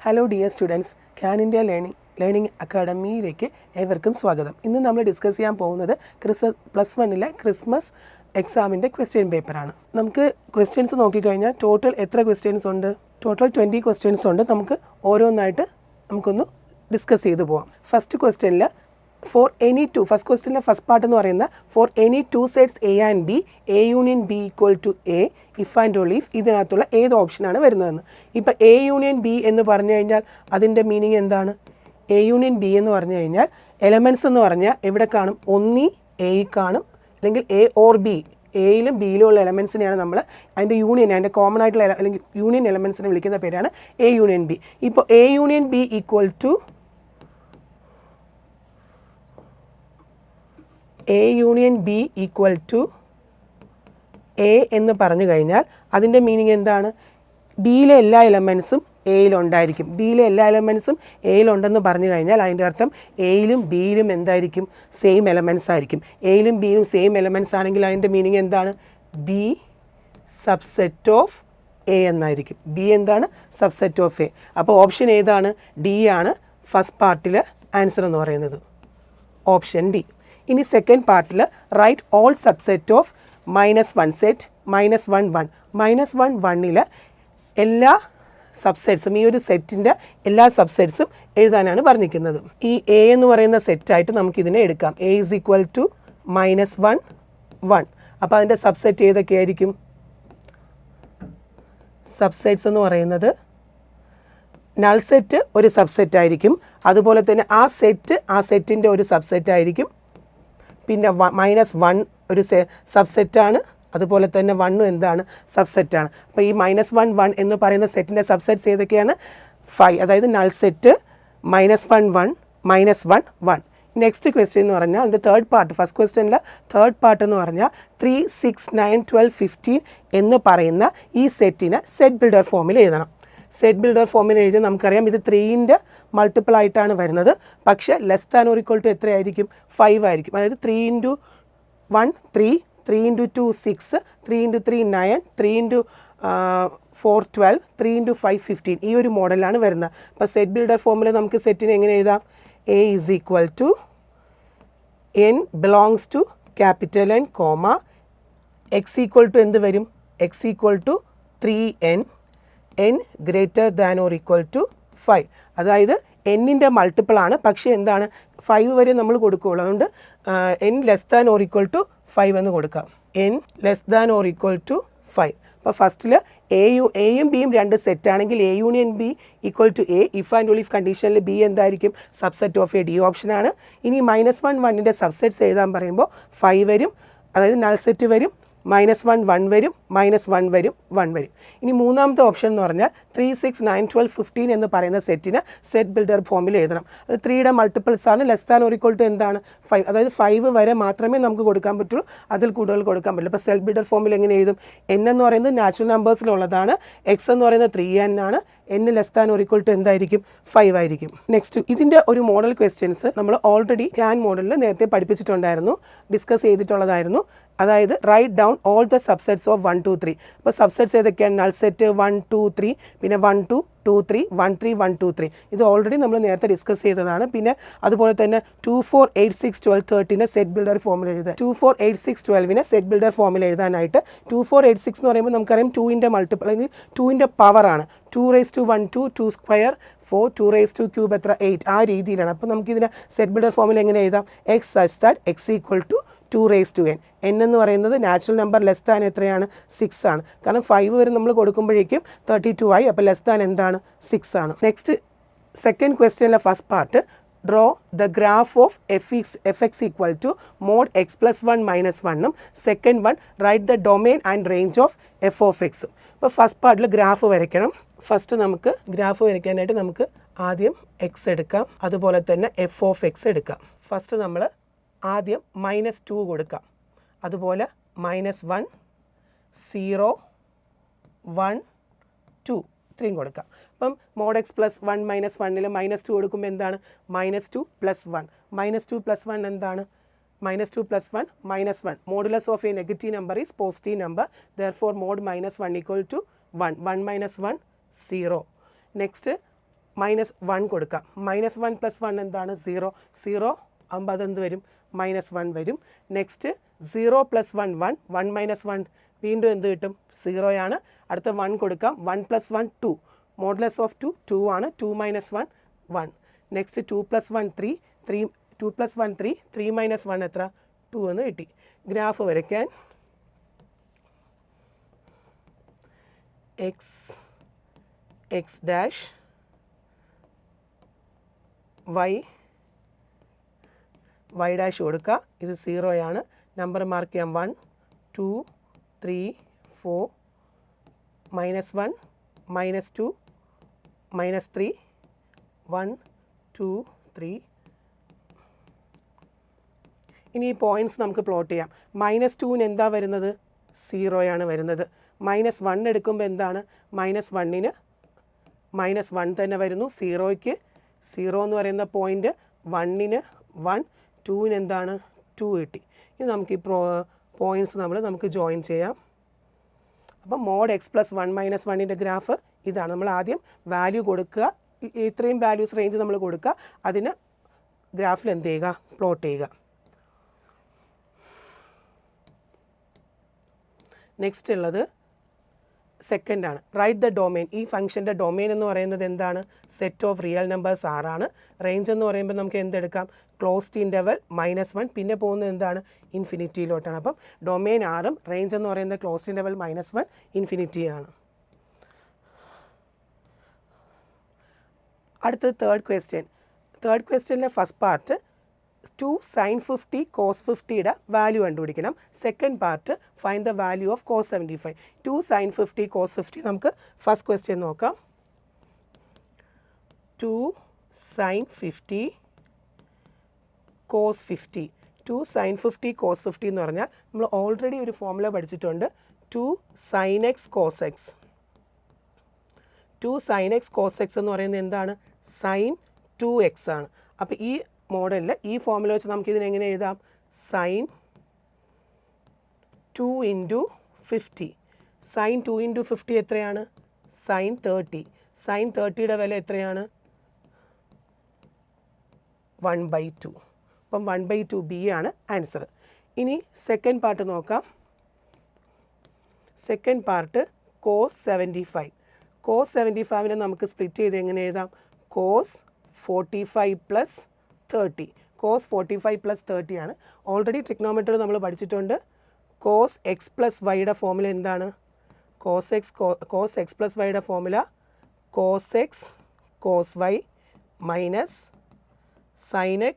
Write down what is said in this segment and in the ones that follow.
Hello dear students, can India learning അക്കാഡമിയിലേക്ക് ഏവർക്കും സ്വാഗതം. ഇന്ന് നമ്മൾ ഡിസ്കസ് ചെയ്യാൻ പോകുന്നത് +1 ക്രിസ്മസ് എക്സാമിൻ്റെ ക്വസ്റ്റ്യൻ പേപ്പറാണ്. നമുക്ക് ക്വസ്റ്റ്യൻസ് നോക്കിക്കഴിഞ്ഞാൽ ടോട്ടൽ എത്ര ക്വസ്റ്റ്യൻസ് ഉണ്ട്? ടോട്ടൽ 20 ക്വസ്റ്റ്യൻസ് ഉണ്ട്. നമുക്ക് ഓരോന്നായിട്ട് നമുക്കൊന്ന് ഡിസ്കസ് ചെയ്തു പോവാം. ഫസ്റ്റ് ക്വസ്റ്റ്യനിൽ ഫസ്റ്റ് ക്വസ്റ്റ്യനിലെ ഫസ്റ്റ് പാർട്ട് എന്ന് പറയുന്ന for any two sets A and B, A union B equal to A if and only if ഇതിനകത്തുള്ള ഏത് ഓപ്ഷനാണ് വരുന്നതെന്ന്. ഇപ്പോൾ എ യൂണിയൻ ബി എന്ന് പറഞ്ഞു കഴിഞ്ഞാൽ അതിൻ്റെ മീനിങ് എന്താണ്? എ യൂണിയൻ ബി എന്ന് പറഞ്ഞു കഴിഞ്ഞാൽ എലമെൻറ്റ്സ് എന്ന് പറഞ്ഞാൽ എവിടെ കാണും? ഒന്നി എ കാണും, അല്ലെങ്കിൽ എ ഓർ ബി, എയിലും ബിയിലും ഉള്ള എലമെൻസിനെയാണ് നമ്മൾ അതിൻ്റെ യൂണിയൻ, അതിൻ്റെ കോമൺ ആയിട്ടുള്ള അല്ലെങ്കിൽ യൂണിയൻ എലമെൻസിനെ വിളിക്കുന്ന പേരാണ് എ യൂണിയൻ ബി. ഇപ്പോൾ A union B equal to A union B equal to A എന്ന് പറഞ്ഞു കഴിഞ്ഞാൽ അതിൻ്റെ മീനിങ് എന്താണ്? ബിയിലെ എല്ലാ എലമെൻസും എയിലുണ്ടായിരിക്കും. ബിയിലെ എല്ലാ എലമെൻസും എയിലുണ്ടെന്ന് പറഞ്ഞു കഴിഞ്ഞാൽ അതിൻ്റെ അർത്ഥം എയിലും ബിയിലും എന്തായിരിക്കും? സെയിം എലമെൻസ് ആയിരിക്കും. എയിലും ബിയിലും സെയിം എലമെൻസ് ആണെങ്കിൽ അതിൻ്റെ മീനിങ് എന്താണ്? ബി സബ്സെറ്റ് ഓഫ് എ എന്നായിരിക്കും. ബി എന്താണ്? Subset of A. അപ്പോൾ ഓപ്ഷൻ ഏതാണ്? ഡി ആണ് ഫസ്റ്റ് പാർട്ടിൽ ആൻസർ എന്ന് പറയുന്നത്, ഓപ്ഷൻ ഡി. ഇനി സെക്കൻഡ് പാർട്ടിൽ write all subset of -1 set -1 1 -1 1ൽ എല്ലാ സബ്സെറ്റ്സും, ഈ ഒരു സെറ്റിൻ്റെ എല്ലാ സബ്സെറ്റ്സും എഴുതാനാണ് പറഞ്ഞിരിക്കുന്നത്. ഈ എ എന്ന് പറയുന്ന സെറ്റായിട്ട് നമുക്കിതിനെ എടുക്കാം. A is equal to -1 1. അപ്പോൾ അതിൻ്റെ സബ്സെറ്റ് ഏതൊക്കെയായിരിക്കും? സബ്സെറ്റ്സ് എന്ന് പറയുന്നത് നൾ സെറ്റ് ഒരു സബ്സെറ്റ് ആയിരിക്കും, അതുപോലെ തന്നെ ആ സെറ്റിൻ്റെ ഒരു സബ്സെറ്റ് ആയിരിക്കും. പിന്നെ -1 ഒരു സബ്സെറ്റാണ്, അതുപോലെ തന്നെ 1 എന്താണ്? സബ്സെറ്റാണ്. അപ്പോൾ ഈ -1 1 എന്ന് പറയുന്ന സെറ്റിൻ്റെ സബ്സെറ്റ്സ് ഏതൊക്കെയാണ്? 5. അതായത് നൾ സെറ്റ് -1 1 -1 1. നെക്സ്റ്റ് ക്വസ്റ്റ്യൻ എന്ന് പറഞ്ഞാൽ അതിൻ്റെ തേർഡ് പാർട്ട്, ഫസ്റ്റ് ക്വസ്റ്റ്യനിലെ തേർഡ് പാർട്ട് എന്ന് പറഞ്ഞാൽ 3 6 9 12 15 എന്ന് പറയുന്ന ഈ സെറ്റിനെ സെറ്റ് ബിൽഡർ ഫോമിൽ എഴുതണം. സെറ്റ് ബിൽഡർ ഫോമിൽ എഴുതി നമുക്കറിയാം ഇത് 3ൻ്റെ മൾട്ടിപ്പിൾ ആയിട്ടാണ് വരുന്നത്. പക്ഷേ less than or equal to എത്രയായിരിക്കും? 5 ആയിരിക്കും. അതായത് 3 × 1 3, 3 × 2 6, 3 × 3 9, 3 × 4 12, 3 × 5 15. ഈ ഒരു മോഡലാണ് വരുന്നത്. അപ്പോൾ സെറ്റ് ബിൽഡർ ഫോമിൽ നമുക്ക് സെറ്റിന് എങ്ങനെ എഴുതാം? A is equal to n belongs to capital n comma x equal to എന്ത് വരും? X equal to 3n n greater than or equal to 5. അതായത് എന്നിൻ്റെ മൾട്ടിപ്പിളാണ്, പക്ഷേ എന്താണ്? 5 വരെ നമ്മൾ കൊടുക്കുകയുള്ളൂ. അതുകൊണ്ട് n less than or equal to 5 എന്ന് കൊടുക്കാം. n less than or equal to 5. അപ്പോൾ ഫസ്റ്റിൽ എയും ബിയും രണ്ട് സെറ്റാണെങ്കിൽ A union B equal to A if and only if കണ്ടീഷനിൽ ബി എന്തായിരിക്കും? Subset of A. ഡി ഓപ്ഷനാണ്. ഇനി -1 1ൻ്റെ സബ്സെറ്റ്സ് എഴുതാൻ പറയുമ്പോൾ 5 വരും, അതായത് നൾ സെറ്റ് വരും, -1 1 വരും, -1 വരും, 1 വരും. ഇനി മൂന്നാമത്തെ ഓപ്ഷൻ എന്ന് പറഞ്ഞാൽ 3 6 9 12 15 എന്ന് പറയുന്ന സെറ്റിന് സെറ്റ് ബിൽഡർ ഫോമിൽ എഴുതണം. അത് 3യുടെ മൾട്ടിപ്പിൾസ് ആണ്. Less than or equal to എന്താണ്? 5. അതായത് 5 വരെ മാത്രമേ നമുക്ക് കൊടുക്കാൻ പറ്റുള്ളൂ, അതിൽ കൂടുതൽ കൊടുക്കാൻ പറ്റില്ല. അപ്പോൾ സെറ്റ് ബിൽഡർ ഫോമിൽ എങ്ങനെ എഴുതും? n എന്ന് പറയുന്നത് നാച്ചുറൽ നമ്പേഴ്സിലുള്ളതാണ്, x എന്ന് പറയുന്നത് 3n ആണ്, n less than or equal to എന്തായിരിക്കും? 5 ആയിരിക്കും. നെക്സ്റ്റ് ഇതിൻ്റെ ഒരു മോഡൽ ക്വസ്റ്റ്യൻസ് നമ്മൾ ഓൾറെഡി ക്യാൻ മോഡലിൽ നേരത്തെ പഠിപ്പിച്ചിട്ടുണ്ടായിരുന്നു, ഡിസ്കസ് ചെയ്തിട്ടുള്ളതായിരുന്നു. അതായത് write down all the subsets of 1 2 3. അപ്പോൾ സബ്സെറ്റ്സ് ഏതൊക്കെയാണ്? നൾ സെറ്റ് 1 2 3, പിന്നെ 1 2 2 3 1 3 1 2 3. ഇത് ഓൾറെഡി നമ്മൾ നേരത്തെ ഡിസ്കസ് ചെയ്തതാണ്. പിന്നെ അതുപോലെ തന്നെ 2 4 8 6 12 13 സെറ്റ് ബിൽഡർ ഫോമിൽ എഴുതാൻ, 2 4 8 6 12 സെറ്റ് ബിൽഡർ ഫോമിൽ എഴുതാനായിട്ട് 2 4 8 6 എന്ന് പറയുമ്പോൾ നമുക്കറിയാം 2ൻ്റെ മൾട്ടിപ്പിൾ അല്ലെങ്കിൽ 2ൻ്റെ പവറാണ്. 2 raised to 1 2, 2 square 4, 2 raised to cube എത്ര? 8. ആ രീതിയിലാണ്. അപ്പോൾ നമുക്കിതിനെ സെറ്റ് ബിൽഡർ ഫോമിൽ എങ്ങനെ എഴുതാം? x such that x equal to 2 raised to n. n എന്ന് പറയുന്നത് നാച്ചുറൽ നമ്പർ ലെസ് ദാൻ എത്രയാണ്? 6 ആണ്. കാരണം 5 വരെ നമ്മൾ കൊടുക്കുമ്പോഴേക്കും 32 ആയി. അപ്പോൾ ലെസ് ദാൻ എന്താണ്? 6 ആണ്. നെക്സ്റ്റ് സെക്കൻഡ് ക്വസ്റ്റ്യനിലെ first part draw the graph of f x equal to mod x + 1 - 1. Second one write the domain and range of f of x. അപ്പോൾ ഫസ്റ്റ് പാർട്ടിൽ ഗ്രാഫ് വരയ്ക്കണം. ഫസ്റ്റ് നമുക്ക് ഗ്രാഫ് വരയ്ക്കാനായിട്ട് നമുക്ക് ആദ്യം എക്സ് എടുക്കാം, അതുപോലെ തന്നെ എഫ് ഓഫ് എക്സ് എടുക്കാം. ഫസ്റ്റ് നമ്മൾ ആദ്യം -2 കൊടുക്കാം, അതുപോലെ -1 0 1 2 ഇത്രയും കൊടുക്കാം. അപ്പം മോഡ് x + 1 - 1ൽ -2 കൊടുക്കുമ്പോൾ എന്താണ്? -2 + 1. -2 + 1 എന്താണ്? -2 + 1 -1. Modulus of a negative number is positive number. Therefore, mod -1 equal to 1. 1 - 1 0. Next -1 കൊടുക്കാം. -1 + 1 എന്താണ്? 0. 0 ആകുമ്പോൾ അതെന്ത് വരും? -1 വരും. നെക്സ്റ്റ് 0 + 1 1, 1 - 1 വീണ്ടും എന്ത് കിട്ടും? 0 ആണ്. അടുത്ത 1 കൊടുക്കാം. 1 + 1 2, മോഡുലസ് ഓഫ് 2 2 ആണ്. 2 - 1 1. നെക്സ്റ്റ് 2 + 1 3, 2 + 1 3, 3 - 1 എത്ര? 2 എന്ന് കിട്ടി. ഗ്രാഫ് വരയ്ക്കാൻ x ഡാഷ് y ഡാഷ് കൊടുക്കുക. ഇത് 0 ആണ്. നമ്പർ മാർക്ക് ചെയ്യാം. 1 2 3 4 -1 -2 -3 1 2 3. ഇനി ഈ പോയിൻറ്റ്സ് നമുക്ക് പ്ലോട്ട് ചെയ്യാം. -2ന് എന്താ വരുന്നത്? 0 ആണ് വരുന്നത്. -1 എടുക്കുമ്പോൾ എന്താണ്? -1ന് -1 തന്നെ വരുന്നു. 0യ്ക്ക് 0 എന്ന് പറയുന്ന പോയിൻ്റ്, 1ന് 1, 2ന് എന്താണ്? 2 കിട്ടി. ഇനി നമുക്ക് ഈ പോയിൻറ്റ്സ് നമുക്ക് ജോയിൻ ചെയ്യാം. അപ്പം mod x + 1 - 1ൻ്റെ ഗ്രാഫ് ഇതാണ്. നമ്മൾ ആദ്യം വാല്യൂ കൊടുക്കുക. ഇത്രയും വാല്യൂസ് റേഞ്ച് നമ്മൾ കൊടുക്കുക. അതിന് ഗ്രാഫിൽ എന്ത് ചെയ്യുക? പ്ലോട്ട് ചെയ്യുക. നെക്സ്റ്റ് ഉള്ളത് സെക്കൻഡ് ആണ്. Right the domain. ഈ ഫംഗ്ഷൻ്റെ ഡൊമെയിൻ എന്ന് പറയുന്നത് എന്താണ്? സെറ്റ് ഓഫ് റിയൽ നമ്പേഴ്സ് ആണ്. റേഞ്ച് എന്ന് പറയുമ്പോൾ നമുക്ക് എന്തെടുക്കാം? ക്ലോസ്ഡ് ഇൻ്റർവൽ -1, പിന്നെ പോകുന്നത് എന്താണ്? ഇൻഫിനിറ്റിയിലോട്ടാണ്. അപ്പം ഡൊമെയിൻ ആറും റേഞ്ച് എന്ന് പറയുന്നത് ക്ലോസ്ഡ് ഇൻ്റർവൽ -1 ഇൻഫിനിറ്റി ആണ്. അടുത്തത് തേർഡ് ക്വസ്റ്റ്യനിലെ ഫസ്റ്റ് പാർട്ട് 2 sin 50 cos 50യുടെ വാല്യൂ കണ്ടുപിടിക്കണം. Second part find the value of cos 75. 2 sin 50 cos 50 നമുക്ക് ഫസ്റ്റ് ക്വസ്റ്റ്യൻ നോക്കാം. 2 sin 50 cos 50. 2 sin 50 cos 50 എന്ന് പറഞ്ഞാൽ നമ്മൾ ഓൾറെഡി ഒരു ഫോർമുല പഠിച്ചിട്ടുണ്ട്. 2 sin x cos x. 2 sin x cos x എന്ന് പറയുന്നത് എന്താണ്? sin 2x ആണ്. അപ്പോൾ ഈ മോഡലിൽ ഈ ഫോർമുല വെച്ച് നമുക്കിതിനെ എങ്ങനെ എഴുതാം? sin 2 × 50. sin 2 × 50 എത്രയാണ്? sin 30. sin 30യുടെ വില എത്രയാണ്? 1/2. അപ്പം 1/2 B ആണ് ആൻസർ. ഇനി സെക്കൻഡ് പാർട്ട് നോക്കാം. Second part cos 75. cos 75നെ നമുക്ക് സ്പ്ലിറ്റ് ചെയ്ത് എങ്ങനെ എഴുതാം? cos 45 + 30. cos 45 + 30 ആണ്. ഓൾറെഡി ട്രിഗ്നോമെട്രി നമ്മൾ പഠിച്ചിട്ടുണ്ട്. cos x + yയുടെ ഫോർമുല എന്താണ്? cos x + yയുടെ formula cos x cos y minus sin x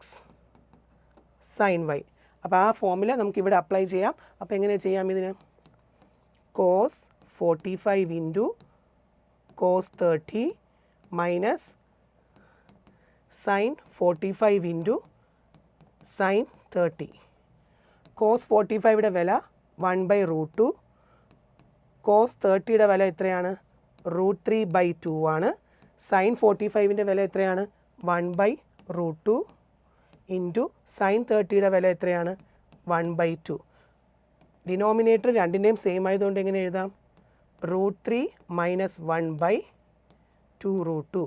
sin y. അപ്പോൾ ആ ഫോർമുല നമുക്കിവിടെ അപ്ലൈ ചെയ്യാം. അപ്പോൾ എങ്ങനെ ചെയ്യാം ഇതിന്? cos 45 × cos 30 minus sin 45 × sin 30. cos 45യുടെ വില 1/√2. cos 30യുടെ വില എത്രയാണ്? √3/2 ആണ്. sin 45ൻ്റെ വില എത്രയാണ്? 1/√2 ഇൻറ്റു sin 30യുടെ വില എത്രയാണ്? 1/2. ഡിനോമിനേറ്റർ രണ്ടിൻ്റെയും സെയിം ആയതുകൊണ്ട് എങ്ങനെ എഴുതാം? √3 - 1/2√2.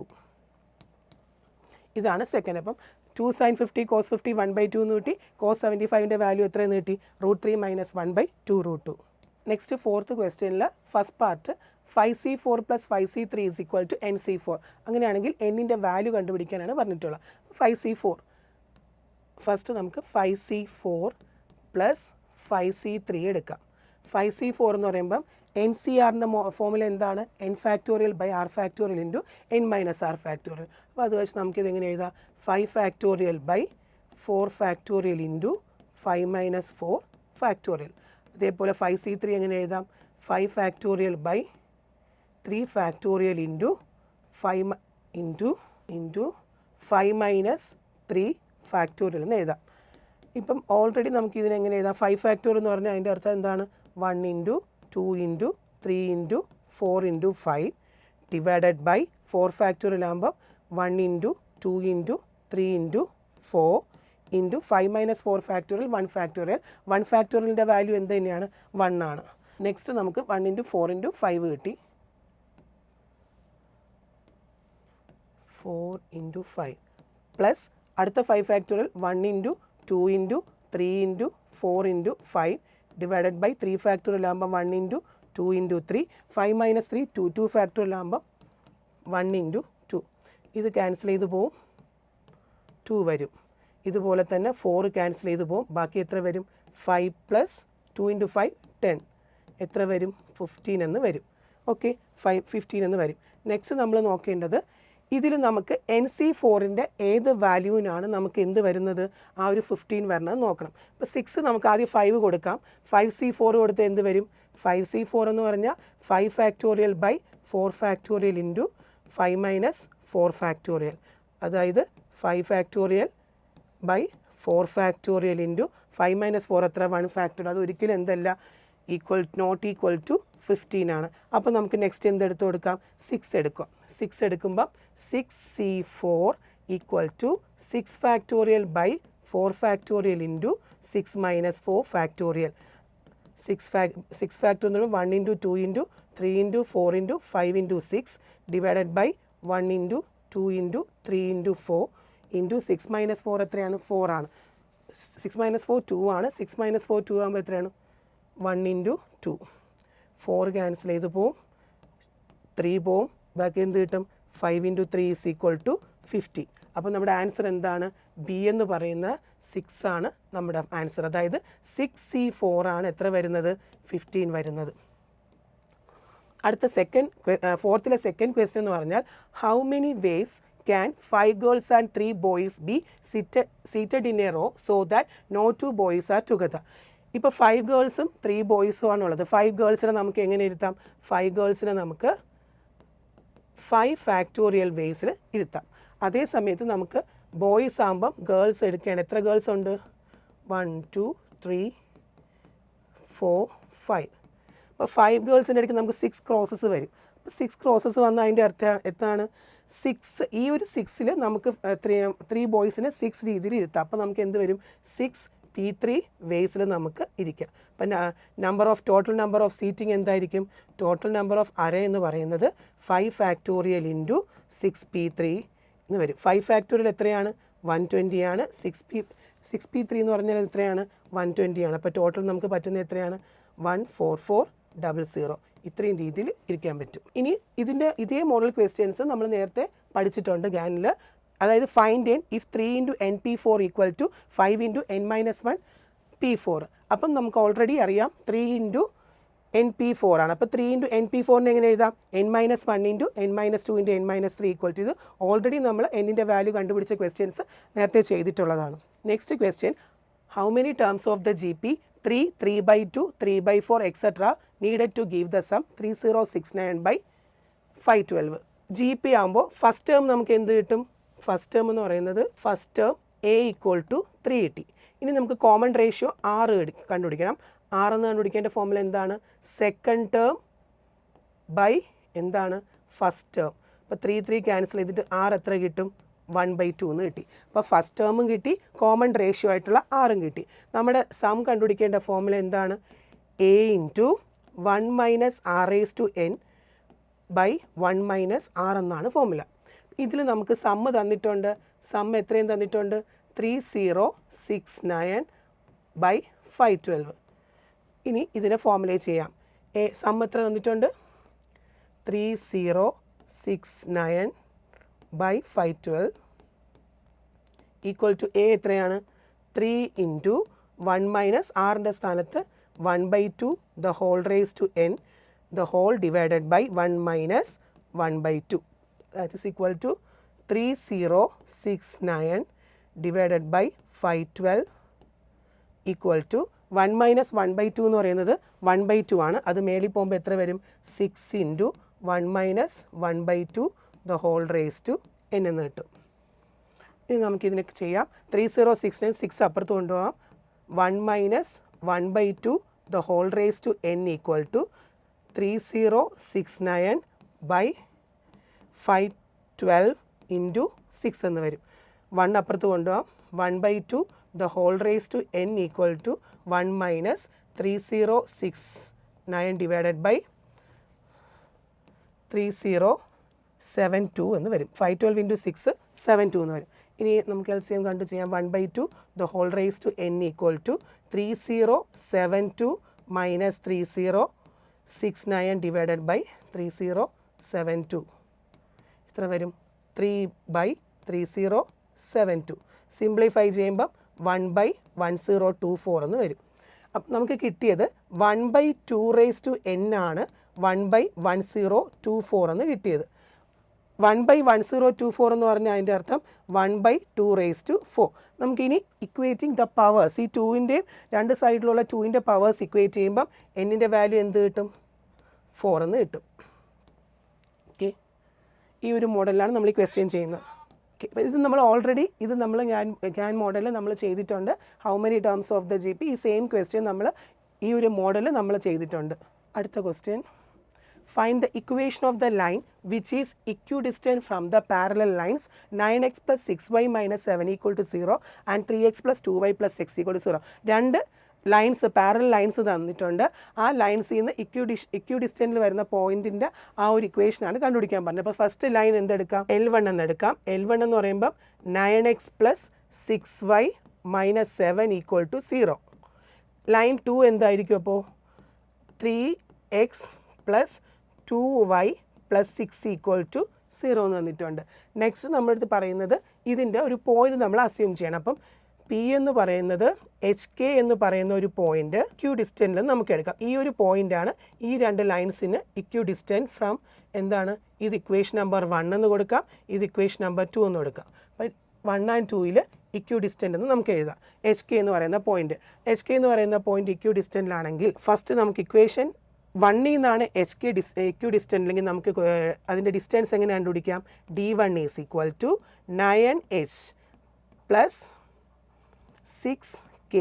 ഇതാണ് സെക്കൻഡ്. അപ്പം 2 sin 50 cos 50 1/2 എന്ന് കിട്ടി. cos 75ൻ്റെ വാല്യൂ എത്രയെന്ന് കിട്ടി? √3 - 1/2√2. നെക്സ്റ്റ് ഫോർത്ത് ക്വസ്റ്റ്യനിൽ first part 5c4 + 5c3 = nc4. അങ്ങനെയാണെങ്കിൽ എന്നിൻ്റെ വാല്യൂ കണ്ടുപിടിക്കാനാണ് പറഞ്ഞിട്ടുള്ളത്. 5c4 ഫസ്റ്റ് നമുക്ക് 5c4 + 5c3 എടുക്കാം. 5c4 എന്ന് പറയുമ്പം NCRൻ്റെ ഫോർമുല എന്താണ്? n⁻r⁴ into n - r⁴. അപ്പോൾ അത് വെച്ച് നമുക്കിത് എങ്ങനെ എഴുതാം? 5⁻4⁴ ഇൻറ്റു 5 - 4⁴. അതേപോലെ 5c3 എങ്ങനെ എഴുതാം? 5⁻3⁴ ഇൻറ്റു 5 ഇൻറ്റു 5 - 3⁻ എന്ന് എഴുതാം. ഇപ്പം ഓൾറെഡി നമുക്കിതിനെ എങ്ങനെ എഴുതാം? 5 എന്ന് പറഞ്ഞാൽ അതിൻ്റെ അർത്ഥം എന്താണ്? 1 × 2 × 3 × 4 × 5 ഡിവൈഡഡ് ബൈ 4 ആകുമ്പോൾ 1 × 2 × 3 × 4 ഇൻറ്റു 5 - 4⁻, 1⁻. വാല്യൂ എന്ത് തന്നെയാണ്? 1 ആണ്. നെക്സ്റ്റ് നമുക്ക് 1 × 4 × 5 കിട്ടി. 4 ഇൻറ്റു 5 പ്ലസ് അടുത്ത 5 factorial 1 into 2 into 3 into 4 into 5 divided by 3 factorial ആകുമ്പോൾ 1 ഇൻറ്റു 2 ഇൻറ്റു 3 5 മൈനസ് 3 2 ഫാക്ടോറിയൽ ആകുമ്പോൾ 1 ഇൻറ്റു 2 ഇത് ക്യാൻസൽ ചെയ്ത് പോവും 2 വരും. ഇതുപോലെ തന്നെ 4 ക്യാൻസൽ ചെയ്ത് പോവും. ബാക്കി എത്ര വരും? 5 പ്ലസ് 2 ഇൻറ്റു 5 10 എത്ര വരും? 15 എന്ന് വരും. ഓക്കെ, 15 എന്ന് വരും. നെക്സ്റ്റ് നമ്മൾ നോക്കേണ്ടത് ഇതിൽ നമുക്ക് NC4ൻ്റെ ഏത് വാല്യൂവിനാണ് നമുക്ക് എന്ത് വരുന്നത് ആ ഒരു 15 വരണമെന്ന് നോക്കണം. ഇപ്പോൾ 6 നമുക്ക് ആദ്യം 5 കൊടുക്കാം. 5C4 കൊടുത്ത് എന്ത് വരും? 5C4 എന്ന് പറഞ്ഞാൽ 5 factorial by 4 factorial into 5 minus 4 factorial, അതായത് 5 factorial by 4 factorial into 5 minus 4 എത്ര? 1 ഫാക്ടോറിയൽ. അത് ഒരിക്കലും എന്തല്ല നോട്ട് ഈക്വൽ ടു 15 ആണ്. അപ്പോൾ നമുക്ക് നെക്സ്റ്റ് എന്തെടുത്ത് കൊടുക്കാം? 6 എടുക്കാം. 6 എടുക്കുമ്പം 6C4 equal to 6 factorial by 4 factorial into 6 minus 4 factorial. 6 factorial 1 into 2 into 3 into 4 into 5 into 6 divided by 1 into 2 into 3 into 4 into 6 minus 4 എത്രയാണ്? 4 ആണ്. 6 മൈനസ് 4 2 ആണ്. 6 മൈനസ് 4 2 ആകുമ്പോൾ എത്രയാണ്? 1 ഇൻറ്റു 2. 4 ക്യാൻസൽ ചെയ്ത് പോവും, 3 പോവും, ബാക്കി എന്ത് കിട്ടും? 5 ഇൻറ്റു 3 ഈസ് ഈക്വൽ ടു 50. അപ്പോൾ നമ്മുടെ ആൻസർ എന്താണ്? ബി എന്ന് പറയുന്ന 6 ആണ് നമ്മുടെ ആൻസർ. അതായത് 6C4 ആണ് എത്ര വരുന്നത്? 15 വരുന്നത്. അടുത്ത ഫോർത്തിലെ സെക്കൻഡ് ക്വസ്റ്റ്യൻ എന്ന് പറഞ്ഞാൽ how many vase can 5 girls and 3 boys be seated in a row so that no 2 boys are together? ഇപ്പോൾ 5 ഗേൾസും 3 ബോയ്സും ആണുള്ളത്. 5 ഗേൾസിനെ നമുക്ക് എങ്ങനെ ഇരുത്താം? 5 ഗേൾസിനെ നമുക്ക് 5 ഫാക്ടോറിയൽ വേസിൽ ഇരുത്താം. അതേ സമയത്ത് നമുക്ക് ബോയ്സ് ആകുമ്പം ഗേൾസ് എടുക്കുകയാണ്. എത്ര ഗേൾസ് ഉണ്ട്? 1 2 3 4 5. അപ്പോൾ 5 ഗേൾസിൻ്റെ ഇടയ്ക്ക് നമുക്ക് 6 ക്രോസസ് വരും. അപ്പോൾ 6 ക്രോസസ് വന്നാൽ അതിൻ്റെ അർത്ഥം എന്താണ്? 6 ഈ ഒരു 6ൽ നമുക്ക് 3 ബോയ്സിനെ 6 രീതിയിൽ ഇരുത്താം. അപ്പോൾ നമുക്ക് എന്ത് വരും? 6P3 വേസിൽ നമുക്ക് ഇരിക്കാം. അപ്പം ടോട്ടൽ നമ്പർ ഓഫ് സീറ്റിംഗ് എന്തായിരിക്കും? ടോട്ടൽ നമ്പർ ഓഫ് അറേ എന്ന് പറയുന്നത് 5 ഫാക്ടോറിയൽ ഇൻറ്റു 6P3 എന്ന് വരും. 5 ഫാക്ടോറിയൽ എത്രയാണ്? 120 ആണ്. 6P3 എന്ന് പറഞ്ഞാൽ എത്രയാണ്? 120 ആണ്. അപ്പോൾ ടോട്ടൽ നമുക്ക് പറ്റുന്നത് എത്രയാണ്? 14400. ഇത്രയും രീതിയിൽ ഇരിക്കാൻ പറ്റും. ഇനി ഇതേ മോഡൽ ക്വസ്റ്റ്യൻസ് നമ്മൾ നേരത്തെ പഠിച്ചിട്ടുണ്ട് GANൽ. അതായത് find n if 3 into NP4 equal to 5 into n-1 P4. അപ്പം നമുക്ക് ഓൾറെഡി അറിയാം 3 ഇൻറ്റു NP4 ആണ്. അപ്പോൾ 3 ഇൻറ്റു NP4നെ എങ്ങനെ എഴുതാം? n-1 into n-2 into n-3 equal to ഇത് ഓൾറെഡി നമ്മൾ എന്നിൻ്റെ വാല്യൂ കണ്ടുപിടിച്ച ക്വസ്റ്റ്യൻസ് നേരത്തെ ചെയ്തിട്ടുള്ളതാണ്. Next question how many terms of the GP 3, 3/2, 3/4 etc. needed to give the sum 3069/512. GP ആകുമ്പോൾ ഫസ്റ്റ് ടേം നമുക്ക് എന്ത് കിട്ടും? ഫസ്റ്റ് ടേം എന്ന് പറയുന്നത് first term A equal to 3 കിട്ടി. ഇനി നമുക്ക് കോമൺ റേഷ്യോ 6 കണ്ടുപിടിക്കണം. 6 എന്ന് കണ്ടുപിടിക്കേണ്ട ഫോർമുല എന്താണ്? സെക്കൻഡ് ടേം ബൈ എന്താണ്? First term. അപ്പോൾ 3 ക്യാൻസൽ ചെയ്തിട്ട് 6 എത്ര കിട്ടും? 1/2 എന്ന് കിട്ടി. അപ്പോൾ ഫസ്റ്റ് ടേമും കിട്ടി, കോമൺ റേഷ്യോ ആയിട്ടുള്ള 6ഉം കിട്ടി. നമ്മുടെ സം കണ്ടുപിടിക്കേണ്ട ഫോർമുല എന്താണ്? A into 1 minus r⁻n by 1 minus r എന്നാണ് ഫോർമുല. ഇതിൽ നമുക്ക് സമ്മ് തന്നിട്ടുണ്ട്. സമ്മ് എത്രയും തന്നിട്ടുണ്ട്? 3069/512. ഇനി ഇതിനെ ഫോർമുലേറ്റ് ചെയ്യാം. സമ്മ് എത്ര തന്നിട്ടുണ്ട്? 3069/512 ഈക്വൽ ടു A എത്രയാണ്? 3 ഇൻറ്റു 1 മൈനസ് ആറിൻ്റെ സ്ഥാനത്ത് 1/2 the whole raise to n the whole divided by 1 minus 1/2. That is equal to 3069 divided by 512 equal to 1 minus 1/2 എന്ന് പറയുന്നത് 1/2 ആണ്. അത് മേളിൽ പോകുമ്പോൾ എത്ര വരും? 6 ഇൻറ്റു 1 minus 1/2 the whole raise to n എന്ന് കിട്ടും. ഇനി നമുക്കിതിനൊക്കെ ചെയ്യാം. 3069 6 അപ്പുറത്ത് കൊണ്ടുപോകാം. 1 minus 1/2 the whole raise to n equal to 3069/512 into 6 എന്ന് വരും. 1 അപ്പുറത്ത് കൊണ്ടുപോകാം. 1/2 the whole raise to n equal to 1 minus 3069 divided by 3069 72 എന്ന് വരും. 512 ഇൻറ്റു 6 72 എന്ന് വരും. ഇനി നമുക്ക് LCM കണ്ടു ചെയ്യാം. 1/2 the whole raise to n equal to 3072 minus 3069 divided by 3072 എത്ര വരും? 3/3072. സിംപ്ലിഫൈ ചെയ്യുമ്പം 1/1024 എന്ന് വരും. അപ്പം നമുക്ക് കിട്ടിയത് 1/2 റേസ് ടു n ആണ് 1/1024 എന്ന് കിട്ടിയത്. 1/1024 എന്ന് പറഞ്ഞാൽ അതിൻ്റെ അർത്ഥം 1/2 റേസ് ടു 4. നമുക്കിനി ഇക്വേറ്റിംഗ് ദ പവേഴ്സ്, ഈ 2ൻ്റെയും രണ്ട് സൈഡിലുള്ള 2ൻ്റെ പവേഴ്സ് ഇക്വേറ്റ് ചെയ്യുമ്പം എന്നിൻ്റെ വാല്യൂ എന്ത് കിട്ടും? 4 എന്ന് കിട്ടും. ഓക്കെ, ഈ ഒരു മോഡലിലാണ് നമ്മൾ ഈ ക്വസ്റ്റ്യൻ ചെയ്യുന്നത്. ഓക്കെ, ഇത് നമ്മൾ ഓൾറെഡി GAN മോഡലിൽ നമ്മൾ ചെയ്തിട്ടുണ്ട്. How many terms of the GP, ഈ സെയിം ക്വസ്റ്റ്യൻ നമ്മൾ ഈ ഒരു മോഡലിൽ നമ്മൾ ചെയ്തിട്ടുണ്ട്. അടുത്ത question, find the equation of the line which is equidistant from the parallel lines 9x plus 6y minus 7 equal to 0 and 3x plus 2y plus 6 equal to 0. രണ്ട് lines, parallel lines തന്നിട്ടുണ്ട്. ആ ലൈൻസിൽ നിന്ന് ഇക്വിഡിസ്റ്റൻറ്റിൽ വരുന്ന പോയിൻറ്റിൻ്റെ ആ ഒരു ഇക്വേഷനാണ് കണ്ടുപിടിക്കാൻ പറഞ്ഞത്. അപ്പോൾ ഫസ്റ്റ് ലൈൻ എന്തെടുക്കാം? L1 എന്നെടുക്കാം. L1 എന്ന് പറയുമ്പം 9x plus 6y minus 7 equal to 0. Line 2 എന്തായിരിക്കും? അപ്പോൾ 3x plus 2y plus 6 equal to 0 എന്ന് തന്നിട്ടുണ്ട്. നെക്സ്റ്റ് നമ്മളടുത്ത് പറയുന്നത് ഇതിൻ്റെ ഒരു പോയിന്റ് നമ്മൾ അസ്യൂം ചെയ്യണം. അപ്പം P എന്ന് പറയുന്നത് HK എന്ന് പറയുന്ന ഒരു പോയിന്റ് ഇക്വിഡിസ്റ്റൻറ്റിൽ നമുക്ക് എടുക്കാം. ഈ ഒരു പോയിൻ്റാണ് ഈ രണ്ട് ലൈൻസിന് ഇക്വിഡിസ്റ്റൻറ്റ് ഫ്രം എന്താണ്? ഇത് ഇക്വേഷൻ നമ്പർ 1 എന്ന് കൊടുക്കാം, ഇത് ഇക്വേഷൻ നമ്പർ 2 എന്ന് കൊടുക്കാം. അപ്പം 1 and 2ൽ ഇക്വിഡിസ്റ്റൻ്റ് എന്ന് നമുക്ക് എഴുതാം. HK എന്ന് പറയുന്ന പോയിന്റ്, HK എന്ന് പറയുന്ന പോയിന്റ് ഇക്വിഡിസ്റ്റൻറ്റിലാണെങ്കിൽ ഫസ്റ്റ് നമുക്ക് ഇക്വേഷൻ 1ൽ നിന്നാണ് HK ഇക്വിഡിസ്റ്റൻ്റ് അല്ലെങ്കിൽ നമുക്ക് അതിൻ്റെ ഡിസ്റ്റൻസ് എങ്ങനെ കണ്ടുപിടിക്കാം? D1 is equal to 9h plus 6k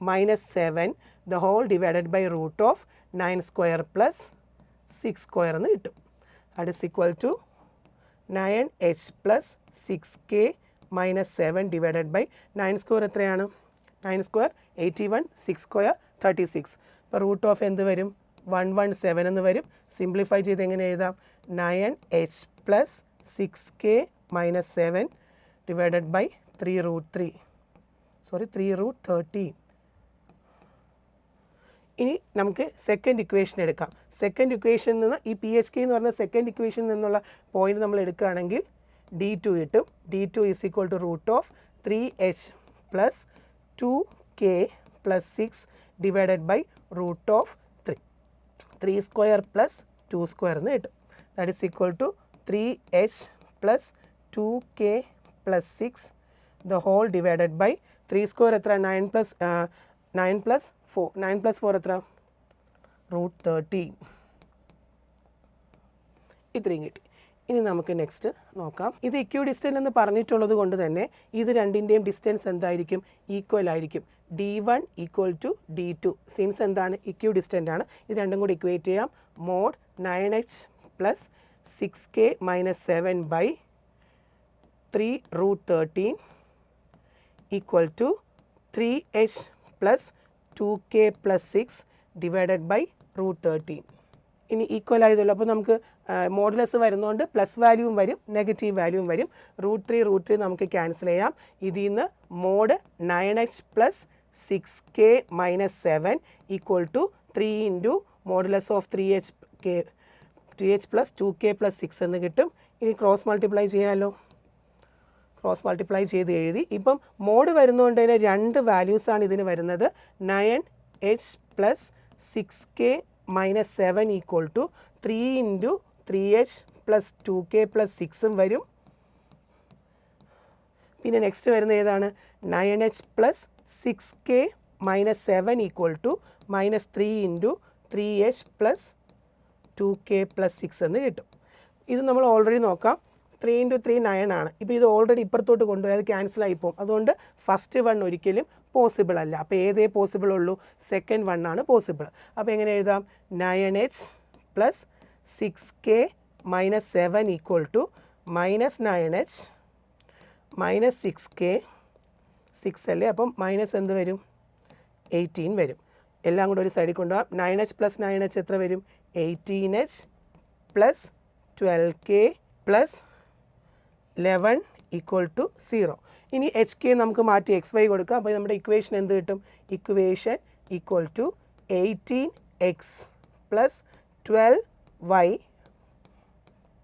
minus 7 the whole divided by root of 9 square plus 6 square എന്ന് കിട്ടും. that is equal to 9h plus 6k minus 7 divided by 9 square എത്രയാണ്? 9 square 81, 6 square 36. അപ്പോൾ root of എന്ത് വരും? 117 എന്ന് വരും. Simplify ചെയ്ത് എങ്ങനെ എഴുതാം? 9h plus 6k minus 7 divided by 3 root 13. ഇനി നമുക്ക് സെക്കൻഡ് ഇക്വേഷൻ എടുക്കാം. സെക്കൻഡ് ഇക്വേഷനിൽ നിന്ന് ഈ PHK എന്ന് പറഞ്ഞ സെക്കൻഡ് ഇക്വേഷനിൽ നിന്നുള്ള പോയിന്റ് നമ്മൾ എടുക്കുകയാണെങ്കിൽ D2 കിട്ടും. D2 is equal to root of 3h plus 2k plus 6 divided by root of 3 square plus 2 square എന്ന് കിട്ടും. That is equal to 3h plus 2k plus 6 the whole divided by 3 square എത്ര? 9 plus 4 എത്ര? Root 13. ഇത്രയും കിട്ടി. ഇനി നമുക്ക് next നോക്കാം. ഇത് ഇക്വിഡിസ്റ്റൻ്റ് എന്ന് പറഞ്ഞിട്ടുള്ളത് കൊണ്ട് തന്നെ ഇത് രണ്ടിൻ്റെയും ഡിസ്റ്റൻസ് എന്തായിരിക്കും? ഈക്വൽ ആയിരിക്കും. D1 equal to D2. Since എന്താണ്? ഇക്വിഡിസ്റ്റൻ്റ് ആണ്. ഇത് രണ്ടും കൂടി ഇക്വേറ്റ് ചെയ്യാം. Mod 9h plus 6k minus 7 by 3 root 13 equal to 3h plus 2k plus 6 divided by root 13. ഇനി ഈക്വൽ ആയതുള്ളൂ. അപ്പോൾ നമുക്ക് മോഡുലസ് വരുന്നതുകൊണ്ട് പ്ലസ് വാല്യൂവും വരും, നെഗറ്റീവ് വാല്യൂവും വരും. റൂട്ട് 3 നമുക്ക് ക്യാൻസൽ ചെയ്യാം. ഇതിൽ നിന്ന് mod 9h plus 6k minus 7 equal to 3 into modulus of 3h plus 2k plus 6 എന്ന് കിട്ടും. ഇനി ക്രോസ് മൾട്ടിപ്ലൈ ചെയ്യാമല്ലോ. ക്രോസ് മൾട്ടിപ്ലൈ ചെയ്ത് എഴുതി. ഇപ്പം മോഡ് വരുന്നതുകൊണ്ട് തന്നെ രണ്ട് വാല്യൂസാണ് ഇതിന് വരുന്നത്. 9h plus 6k minus 7 equal to 3 into 3h plus 2k plus 6ഉം വരും. പിന്നെ നെക്സ്റ്റ് വരുന്ന ഏതാണ്? 9h plus 6k minus 7 equal to minus 3 into 3h plus 2k plus 6 എന്ന് കിട്ടും. ഇത് നമ്മൾ ഓൾറെഡി നോക്കാം. 3 ഇൻറ്റു 3 9 ആണ്. ഇപ്പോൾ ഇത് ഓൾറെഡി ഇപ്പുറത്തോട്ട് കൊണ്ടുപോയി അത് ക്യാൻസലായി പോകും. അതുകൊണ്ട് ഫസ്റ്റ് 1 ഒരിക്കലും പോസിബിൾ അല്ല. അപ്പോൾ ഏതേ പോസിബിൾ ഉള്ളൂ? സെക്കൻഡ് 1 ആണ് പോസിബിൾ. അപ്പോൾ എങ്ങനെ എഴുതാം? 9h plus 6k minus 7 equal to minus 9h minus 6k 6 അല്ലേ? അപ്പം മൈനസ് എന്ത് വരും? 18 വരും. എല്ലാം കൂടെ ഒരു സൈഡിൽ കൊണ്ടുപോകാം. 9h പ്ലസ് 9h എത്ര വരും? 18h plus 12k plus 11 equal to 0. ഇനി എച്ച് കെ നമുക്ക് മാറ്റി എക്സ് വൈ കൊടുക്കാം. അപ്പോൾ നമ്മുടെ ഇക്വേഷൻ എന്ത് കിട്ടും? Equation equal to 18x plus 12y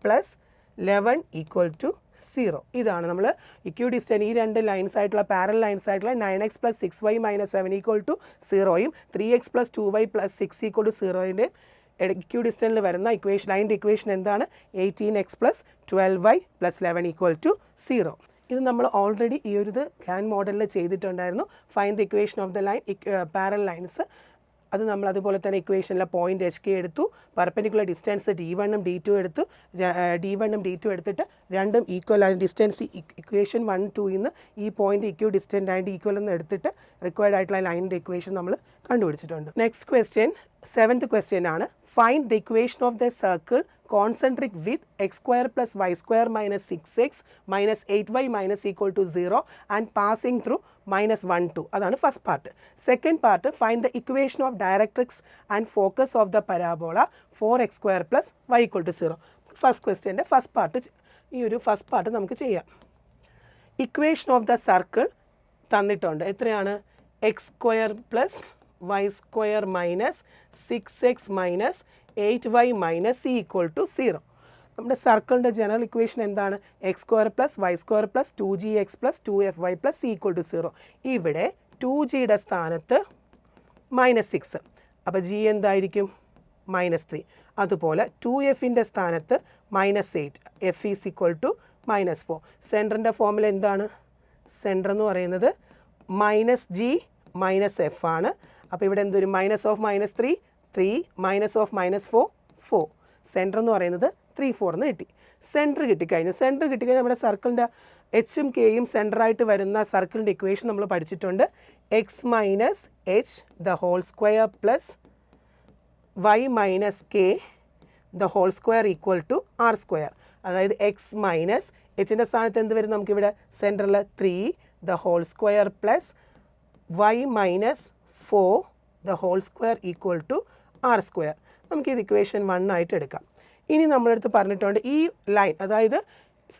plus 11 equal to 0. ഇതാണ് നമ്മൾ ഇക്വിഡിസ്റ്റൻറ്റ് ഈ രണ്ട് ലൈൻസ് ആയിട്ടുള്ള പാരലൽ ലൈൻസ് ആയിട്ടുള്ള 9x plus 6y minus 7 equal to 0യും 3x plus 2y plus 6 equal to 0ൻ്റെ ഇക്വിഡിസ്റ്റൻറ്റിൽ വരുന്ന ഇക്വേഷൻ ലൈൻ്റെ ഇക്വേഷൻ എന്താണ്? 18x plus 12y plus 11 equal to 0. ഇത് നമ്മൾ ഓൾറെഡി ഈ ഒരു ക്യാൻ മോഡലിൽ ചെയ്തിട്ടുണ്ടായിരുന്നു. Find the equation of the line parallel lines. അത് നമ്മൾ അതുപോലെ തന്നെ ഇക്വേഷനിലെ പോയിന്റ് എച്ച് കെ എടുത്തു, പെർപെൻഡിക്കുലർ ഡിസ്റ്റൻസ് D1ഉം D2 എടുത്തു, D1ഉം D2 എടുത്തിട്ട് രണ്ടും ഈക്വൽ ആയ ഡിസ്റ്റൻസ് ഇക്വേഷൻ 1 2 നിന്ന് ഈ പോയിന്റ് ഇക്യു ഡിസ്റ്റൻ്റ് ആയിട്ട് ഈക്വൽ എന്ന് എടുത്തിട്ട് റിക്വയർഡ് ആയിട്ടുള്ള ലൈനിൻ്റെ ഇക്വേഷൻ നമ്മൾ കണ്ടുപിടിച്ചിട്ടുണ്ട്. നെക്സ്റ്റ് ക്വസ്റ്റ്യൻ 7th ക്വസ്റ്റ്യൻ ആണ്. Find the equation of the circle concentric with x square plus y square minus 6x minus 8y minus equal to 0 and passing through minus 1 2. അതാണ് first part. Second part find the equation of directrix and focus of the parabola 4x square plus y equal to 0. First ക്വസ്റ്റ്യൻ്റെ first part ഈ ഒരു first part നമുക്ക് ചെയ്യാം. Equation of the circle തന്നിട്ടുണ്ട്. എത്രയാണ്? X square plus y square minus 6x minus 8y minus c equal to 0. നമ്മുടെ സർക്കിളിൻ്റെ general equation എന്താണ്? X square plus y square plus 2gx plus 2fy plus c equal to 0. ഇവിടെ 2gയുടെ സ്ഥാനത്ത് -6. അപ്പോൾ g എന്തായിരിക്കും? -3. അതുപോലെ 2fൻ്റെ സ്ഥാനത്ത് -8. f is equal to -4. സെൻറ്ററിൻ്റെ ഫോമുല എന്താണ്? സെൻറ്റർ എന്ന് പറയുന്നത് -g -f ആണ്. അപ്പോൾ ഇവിടെ എന്തൊരു minus of -3 3 minus of -4 4. Centre എന്ന് പറയുന്നത് 3 4 എന്ന് കിട്ടി. സെൻറ്റർ കിട്ടിക്കഴിഞ്ഞു. സെൻറ്റർ കിട്ടിക്കഴിഞ്ഞാൽ നമ്മുടെ സർക്കിളിൻ്റെ എച്ചും കെയും സെൻറ്ററായിട്ട് വരുന്ന സർക്കിളിൻ്റെ ഇക്വേഷൻ നമ്മൾ പഠിച്ചിട്ടുണ്ട്. X minus h the whole square plus y minus k the whole square equal to r square. അതായത് എക്സ് മൈനസ് എച്ചിൻ്റെ സ്ഥാനത്ത് എന്ത് വരും? നമുക്കിവിടെ സെൻറ്ററിൽ 3 the whole square plus y minus 4 the whole square equal to r square. നമുക്കിത് equation 1 ആയിട്ട് എടുക്കാം. ഇനി നമ്മളടുത്ത് പറഞ്ഞിട്ടുണ്ട് ഈ ലൈൻ, അതായത്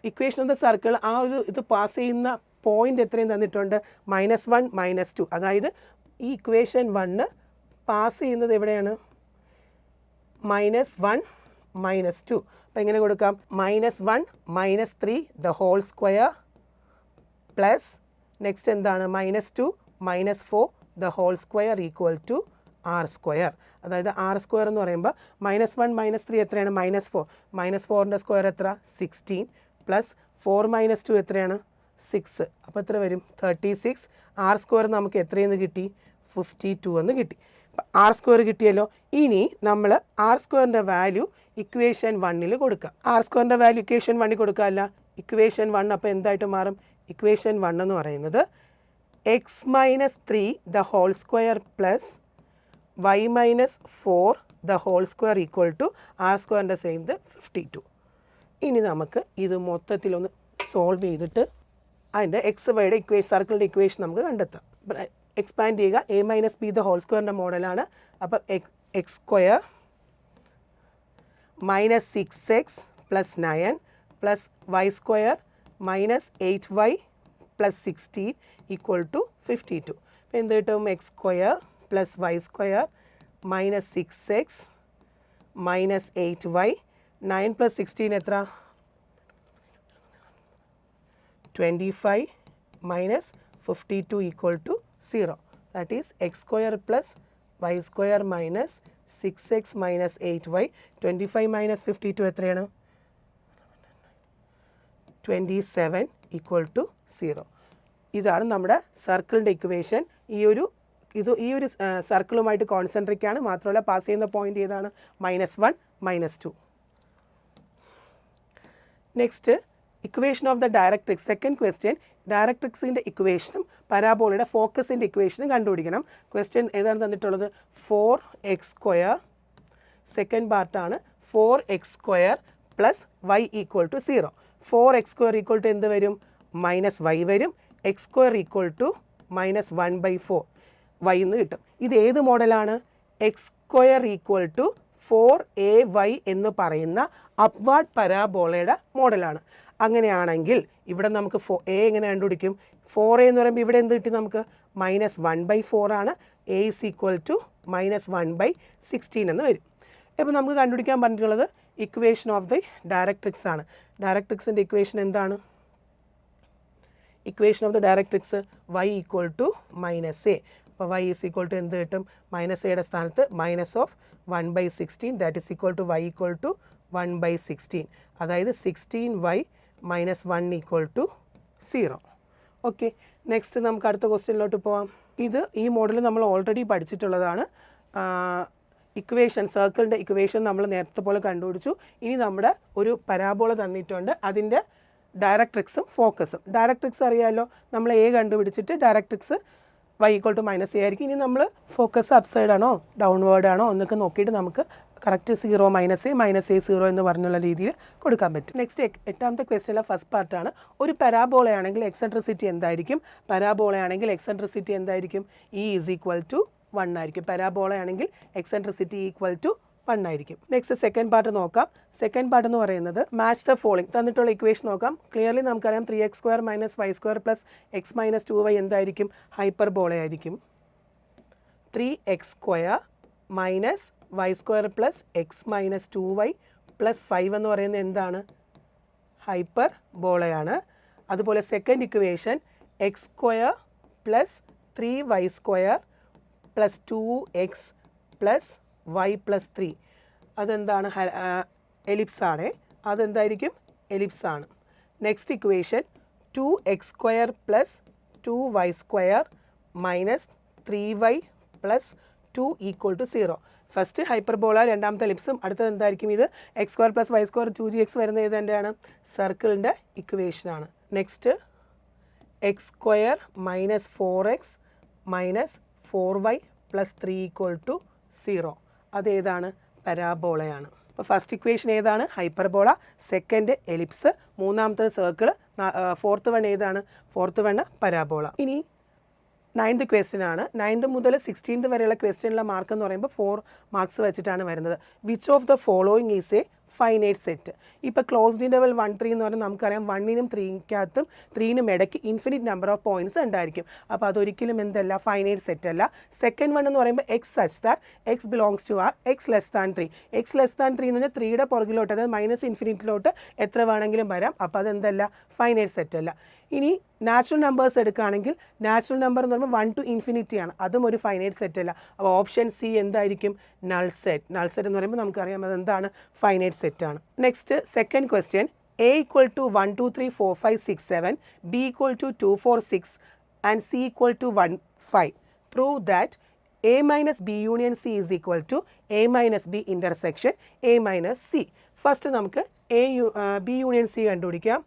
ഇക്വേഷൻ ഓഫ് ദ സർക്കിൾ ആ ഒരു ഇത് പാസ് ചെയ്യുന്ന പോയിൻ്റ് എത്രയും തന്നിട്ടുണ്ട്? -1 -2. അതായത് ഈ ഇക്വേഷൻ 1 പാസ് ചെയ്യുന്നത് എവിടെയാണ്? -1 -2. അപ്പോൾ എങ്ങനെ കൊടുക്കാം? -1 -3 the whole square plus next എന്താണ്? -2 -4 the whole square equal to r square. അതായത് ആർ സ്ക്വയർ എന്ന് പറയുമ്പോൾ -1 -3 എത്രയാണ്? -4. -4ൻ്റെ സ്ക്വയർ എത്ര? 16 പ്ലസ് 4 -2 എത്രയാണ്? 6. അപ്പോൾ എത്ര വരും? 36. ആർ സ്ക്വയർ നമുക്ക് എത്രയെന്ന് കിട്ടി? 52 എന്ന് കിട്ടി. ആർ സ്ക്വയർ കിട്ടിയല്ലോ. ഇനി നമ്മൾ ആർ സ്ക്വയറിൻ്റെ വാല്യൂ ഇക്വേഷൻ 1 കൊടുക്കാം. ആർ സ്ക്വയറിൻ്റെ വാല്യൂ ഇക്വേഷൻ 1 കൊടുക്കാമല്ല. ഇക്വേഷൻ 1 അപ്പോൾ എന്തായിട്ട് മാറും? ഇക്വേഷൻ 1 എന്ന് പറയുന്നത് x minus 3 the whole square plus y minus 4 the whole square equal to r സ്ക്വയറിൻ്റെ ചെയ്യുന്നത് 52. ഇനി നമുക്ക് ഇത് മൊത്തത്തിലൊന്ന് സോൾവ് ചെയ്തിട്ട് അതിൻ്റെ എക്സ് വൈയുടെ സർക്കിളിൻ്റെ ഇക്വേഷൻ നമുക്ക് കണ്ടെത്താം. എക്സ്പാൻഡ് ചെയ്യുക. A minus b the whole സ്ക്വയറിൻ്റെ മോഡലാണ്. അപ്പം x square minus 6x plus 9 plus y square minus 8y plus 16 equal to 52. അപ്പോൾ എന്ത് കിട്ടും? X square plus y square minus 6x minus 8y 9 plus 16 എത്ര? 25 minus 52 equal to 0. That is x square plus y square minus 6x minus 8y. 25 minus 52 എത്രയാണ്? 27 equal to 0. ഇതാണ് നമ്മുടെ സർക്കിളിൻ്റെ equation. ഈ ഒരു സർക്കിളുമായിട്ട് കോൺസെൻട്രിക് ആണ്. മാത്രമല്ല പാസ് ചെയ്യുന്ന പോയിൻ്റ് ഏതാണ്? -1 -2. Next equation of the directrix. Second question ഡയറക്ട്രിക്സിൻ്റെ ഇക്വേഷനും പരാബോളയുടെ ഫോക്കസിൻ്റെ ഇക്വേഷനും കണ്ടുപിടിക്കണം. ക്വസ്റ്റ്യൻ ഏതാണ് തന്നിട്ടുള്ളത്? 4x square. സെക്കൻഡ് പാർട്ടാണ് 4x square plus y equal to 0. 4x square equal to എന്ത് വരും? -y വരും. X square equal to -1/4 y എന്ന് കിട്ടും. ഇത് ഏത് മോഡലാണ്? X square equal to 4AY എന്ന് പറയുന്ന അപ്വാർഡ് പരാബോളയുടെ മോഡലാണ്. അങ്ങനെയാണെങ്കിൽ ഇവിടെ നമുക്ക് A എങ്ങനെ കണ്ടുപിടിക്കും? 4A എന്ന് പറയുമ്പോൾ ഇവിടെ എന്ത് കിട്ടി നമുക്ക്? -1/4 ആണ്. A is equal to -1/16 എന്ന് വരും. അപ്പോൾ നമുക്ക് കണ്ടുപിടിക്കാൻ പറഞ്ഞിട്ടുള്ളത് ഇക്വേഷൻ ഓഫ് ദി ഡയറക്ട്രിക്സ് ആണ്. ഡയറക്ട്രിക്സിൻ്റെ ഇക്വേഷൻ എന്താണ്? Equation of the directrix y equal to -a. അപ്പോൾ y ഈസ് ഈക്വൽ ടു എന്ത് കിട്ടും? -aയുടെ സ്ഥാനത്ത് -1/16, that is equal to y equal to 1/16. അതായത് 16y - 1 equal to 0. Okay, next നമുക്ക് അടുത്ത ക്വസ്റ്റ്യനിലോട്ട് പോവാം. ഈ മോഡൽ നമ്മൾ ഓൾറെഡി പഠിച്ചിട്ടുള്ളതാണ്. ഇക്വേഷൻ, സർക്കിളിൻ്റെ ഇക്വേഷൻ നമ്മൾ നേരത്തെ പോലെ കണ്ടുപിടിച്ചു. ഇനി നമ്മുടെ ഒരു പരാബോള തന്നിട്ടുണ്ട്, അതിൻ്റെ ഡയറക്ട്രിക്സും ഫോക്കസും. ഡയറക്ട്രിക്സ് അറിയാമല്ലോ, നമ്മൾ A കണ്ടുപിടിച്ചിട്ട് directrix y equal to -a ആയിരിക്കും. ഇനി നമ്മൾ ഫോക്കസ് അപ്സൈഡ് ആണോ ഡൗൺവേർഡ് ആണോ എന്നൊക്കെ നോക്കിയിട്ട് നമുക്ക് കറക്റ്റ് 0 -a 0 എന്ന് പറഞ്ഞുള്ള രീതിയിൽ കൊടുക്കാൻ പറ്റും. നെക്സ്റ്റ് എട്ടാമത്തെ ക്വസ്റ്റ്യനിലെ ഫസ്റ്റ് പാർട്ടാണ്. ഒരു പരാബോളയാണെങ്കിൽ എക്സെൻട്രിസിറ്റി എന്തായിരിക്കും? പരാബോളയാണെങ്കിൽ എക്സെൻട്രിസിറ്റി എന്തായിരിക്കും? E ഈസ് ഈക്വൽ ടു 1 ആയിരിക്കും. പരാബോളയാണെങ്കിൽ എക്സെൻട്രിസിറ്റി ഈക്വൽ ടു 1 ആയിരിക്കും. നെക്സ്റ്റ് സെക്കൻഡ് പാർട്ട് നോക്കാം. സെക്കൻഡ് പാർട്ട് എന്ന് പറയുന്നത് മാച്ച് ദ ഫോളോയിങ് തന്നിട്ടുള്ള ഇക്വേഷൻ നോക്കാം. ക്ലിയർലി നമുക്കറിയാം 3x² - y² + x - 2y എന്തായിരിക്കും? ഹൈപ്പർബോളയായിരിക്കും. 3x² - y² + x - 2y + 5 എന്ന് പറയുന്നത് എന്താണ്? ഹൈപ്പർബോളയാണ്. അതുപോലെ second equation x² + 3y² + 2x + y + 3 അതെന്താണ്? എലിപ്സാണ്. അതെന്തായിരിക്കും? എലിപ്സാണ്. Next equation 2x² + 2y² - 3y + 2 equal to 0. First hyperbola, രണ്ടാമത്തെ എലിപ്സും, അടുത്തത് എന്തായിരിക്കും? ഇത് x² + y² 2gx വരുന്ന ഏത് തന്നെയാണ്? സർക്കിളിൻ്റെ ഇക്വേഷനാണ്. Next x² - 4x - 4y + 3 equal to 0. അതേതാണ്? പരാബോളയാണ്. അപ്പോൾ ഫസ്റ്റ് ഇക്വേഷൻ ഏതാണ്? ഹൈപ്പർബോള. Second ellipse. മൂന്നാമത്തത് സർക്കിൾ. ഫോർത്ത് വൺ ഏതാണ്? Fourth one parabola. ഇനി 9th ക്വസ്റ്റ്യൻ ആണ്. 9th മുതൽ 16th വരെയുള്ള ക്വസ്റ്റ്യനിലെ മാർക്ക് എന്ന് പറയുമ്പോൾ 4 മാർക്സ് വെച്ചിട്ടാണ് വരുന്നത്. Which of the following is A finite set? ഇപ്പോൾ ക്ലോസ്ഡ് ഇൻ്റർവൽ 1, 3 എന്ന് പറഞ്ഞാൽ നമുക്കറിയാം 1നും 3നും 3നും ഇടയ്ക്ക് ഇൻഫിനിറ്റ് നമ്പർ ഓഫ് പോയിൻറ്റ്സ് ഉണ്ടായിരിക്കും. അപ്പോൾ അതൊരിക്കലും എന്തല്ല? ഫൈനൈറ്റ് സെറ്റ് അല്ല. സെക്കൻഡ് വൺ എന്ന് പറയുമ്പോൾ x such that x belongs to R x less than 3. X less than 3 എന്ന് പറഞ്ഞാൽ 3യുടെ പുറകിലോട്ട്, അതായത് -ഇൻഫിനിറ്റിലോട്ട് എത്ര വേണമെങ്കിലും വരാം. അപ്പോൾ അതെന്തല്ല? ഫൈനൈറ്റ് സെറ്റ് അല്ല. ഇനി നാച്ചുറൽ നമ്പേഴ്സ് എടുക്കുകയാണെങ്കിൽ നാച്ചുറൽ നമ്പർ എന്ന് പറയുമ്പോൾ 1 to infinity ആണ്. അതും ഒരു ഫൈനൈറ്റ് സെറ്റ് അല്ല. അപ്പോൾ ഓപ്ഷൻ സി എന്തായിരിക്കും? Null set. നൾ സെറ്റ് എന്ന് പറയുമ്പോൾ നമുക്കറിയാം അതെന്താണ്? ഫൈനൈറ്റ് സെറ്റ് ആണ്. Next second question. A equal to 1, 2, 3, 4, 5, 6, 7, B equal to 2, 4, 6 and C equal to 1, 5. Prove that A - B union C is equal to A - B intersection A - C. First നമുക്ക് B union C കണ്ടുപിടിക്കാം.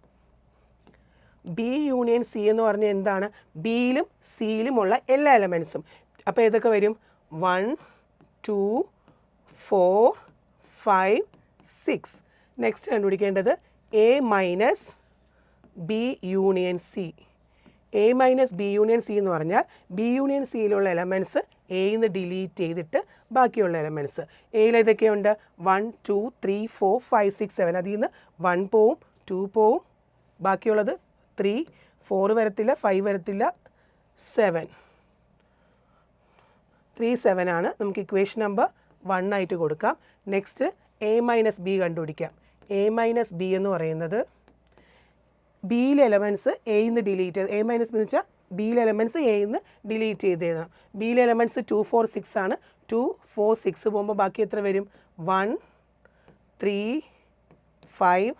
B union C എന്ന് പറഞ്ഞാൽ എന്താണ്? ബിയിലും സിയിലുമുള്ള എല്ലാ എലമെൻസും. അപ്പോൾ ഏതൊക്കെ വരും? 1, 2, 4, 5, 6. Next കണ്ടുപിടിക്കേണ്ടത് A - B union C. A - B union C എന്ന് പറഞ്ഞാൽ B യൂണിയൻ സിയിലുള്ള എലമെൻറ്റ്സ് Aയിൽ നിന്ന് ഡിലീറ്റ് ചെയ്തിട്ട് ബാക്കിയുള്ള എലമെൻറ്റ്സ്. Aയിൽ ഏതൊക്കെയുണ്ട്? 1, 2, 3, 4, 5, 6, 7. അതിൽ നിന്ന് 1 പോവും, 2 പോവും, ബാക്കിയുള്ളത് 3, 4 വരത്തില്ല, 5 വരത്തില്ല, 7. 3, 7 ആണ്. നമുക്ക് ഇക്വേഷൻ നമ്പർ 1 ആയിട്ട് കൊടുക്കാം. നെക്സ്റ്റ് A - B കണ്ടുപിടിക്കാം. A - B എന്ന് പറയുന്നത് ബിയിലെ എലമെൻറ്റ്സ് Aയിൽ നിന്ന് ഡിലീറ്റ് ചെയ്ത്, A - B എന്ന് വെച്ചാൽ ബിയിലെ എലമെൻറ്റ്സ് Aയിൽ നിന്ന് ഡിലീറ്റ് ചെയ്ത് എഴുതണം. ബിയിലെ എലമെൻറ്റ്സ് 2, 4, 6 ആണ്. 2, 4, 6 പോകുമ്പോൾ ബാക്കി എത്ര വരും? 1, 3, 5,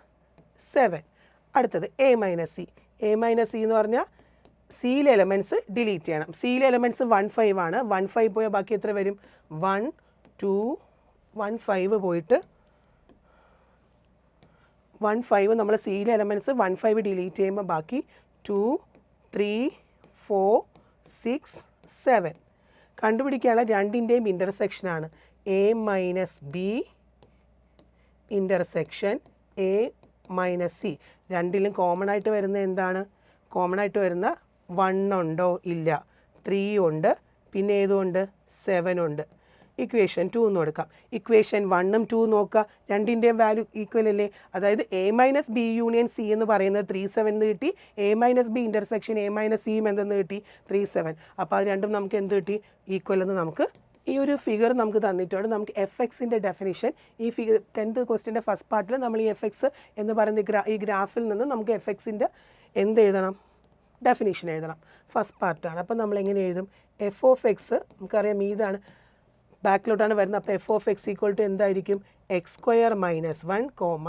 7. അടുത്തത് A - C. A - C എന്ന് പറഞ്ഞാൽ സിയിലെ എലമെൻറ്റ്സ് ഡിലീറ്റ് ചെയ്യണം. സിയിലെ എലമെൻറ്റ്സ് 1, 5 ആണ്. 1, 5 പോയാൽ ബാക്കി എത്ര വരും? 1, 2, 1, 5 പോയിട്ട് 1, 5 നമ്മൾ സിയിലെ എലമെൻറ്റ്സ് 1, 5 ഡിലീറ്റ് ചെയ്യുമ്പോൾ ബാക്കി 2, 3, 4, 6, 7. കണ്ടുപിടിക്കാനുള്ള രണ്ടിൻ്റെയും ഇൻ്റർസെക്ഷനാണ് A - B intersection A - C. രണ്ടിലും കോമൺ ആയിട്ട് വരുന്ന എന്താണ്? കോമൺ ആയിട്ട് വരുന്ന 1 ഉണ്ടോ? ഇല്ല. 3 ഉണ്ട്. പിന്നെ ഏതുകൊണ്ട്? 7 ഉണ്ട്. ഇക്വേഷൻ 2 എന്ന് കൊടുക്കാം. ഇക്വേഷൻ 1ഉം 2 നോക്കുക, രണ്ടിൻ്റെയും വാല്യൂ ഈക്വൽ അല്ലേ. അതായത് A minus B union C എന്ന് പറയുന്നത് 37 എന്ന് കിട്ടി. A minus B intersection A minus സിയും എന്തെന്ന് കിട്ടി 37. അപ്പോൾ അത് രണ്ടും നമുക്ക് എന്ത് കിട്ടി, ഈക്വൽ എന്ന് നമുക്ക് ഈ ഒരു ഫിഗർ നമുക്ക് തന്നിട്ടുണ്ട്. നമുക്ക് എഫ് എക്സിൻ്റെ ഡെഫിനിഷൻ ഈ ഫിഗർ 10th ക്വസ്റ്റ്യൻ്റെ ഫസ്റ്റ് പാർട്ടിൽ നമ്മൾ ഈ എഫ് എക്സ് എന്ന് പറയുന്ന ഈ ഗ്രാഫിൽ നിന്ന് നമുക്ക് എഫ് എക്സിൻ്റെ എന്ത് എഴുതണം, ഡെഫിനിഷൻ എഴുതണം. ഫസ്റ്റ് പാർട്ടാണ്. അപ്പോൾ നമ്മൾ എങ്ങനെ എഴുതും, എഫ് ഓഫ് എക്സ് നമുക്കറിയാം ഇതാണ് ബാക്കിലോട്ടാണ് വരുന്നത്. അപ്പോൾ f of x equal to എന്തായിരിക്കും, x square minus 1 comma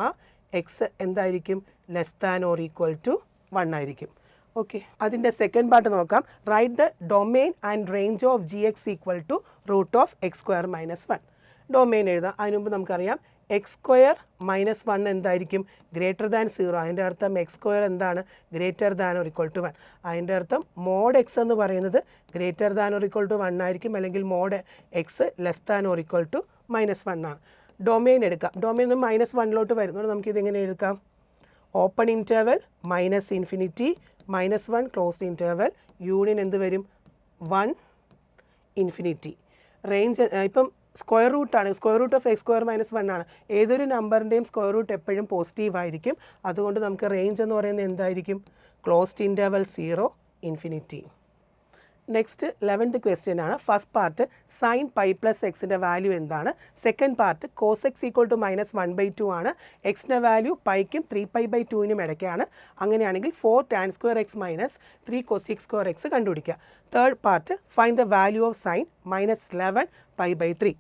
x എന്തായിരിക്കും less than or equal to 1 ആയിരിക്കും. ഓക്കെ, അതിൻ്റെ സെക്കൻഡ് പാർട്ട് നോക്കാം. Write the domain and range of g x equal to root of x square minus 1. Domain എഴുതാം. അതിന് മുമ്പ് നമുക്കറിയാം X square minus 1 എന്തായിരിക്കും, greater than 0. അതിൻ്റെ അർത്ഥം എക്സ് സ്ക്വയർ എന്താണ്, greater than or equal to 1. അതിൻ്റെ അർത്ഥം മോഡ് എക്സ് എന്ന് പറയുന്നത് greater than or equal to 1 ആയിരിക്കും, അല്ലെങ്കിൽ mod x less than or equal to -1 ആണ്. ഡൊമെയിൻ എടുക്കാം. ഡൊമെയിൻ നിന്ന് -1 വരുന്നത് നമുക്കിതെങ്ങനെ എടുക്കാം, open interval minus infinity -1 closed interval union എന്ത് വരും 1 ഇൻഫിനിറ്റി. റേഞ്ച് ഇപ്പം സ്ക്വയർ റൂട്ടാണ്, square root of x square -1 ആണ്. ഏതൊരു നമ്പറിൻ്റെയും സ്ക്വയർ റൂട്ട് എപ്പോഴും പോസിറ്റീവ് ആയിരിക്കും. അതുകൊണ്ട് നമുക്ക് റേഞ്ച് എന്ന് പറയുന്നത് എന്തായിരിക്കും, closed interval 0 infinity. Next 11th question ആണ്. First part sine pi plus എക്സിൻ്റെ വാല്യൂ എന്താണ്. Second part cos x equal to -1/2 ആണ്. എക്സിൻ്റെ വാല്യൂ പൈക്കും 3π/2നും ഇടയ്ക്കാണ്. അങ്ങനെയാണെങ്കിൽ 4 tan square x minus 3 cosec square x കണ്ടുപിടിക്കുക. Third part find the value of sine -11π/3.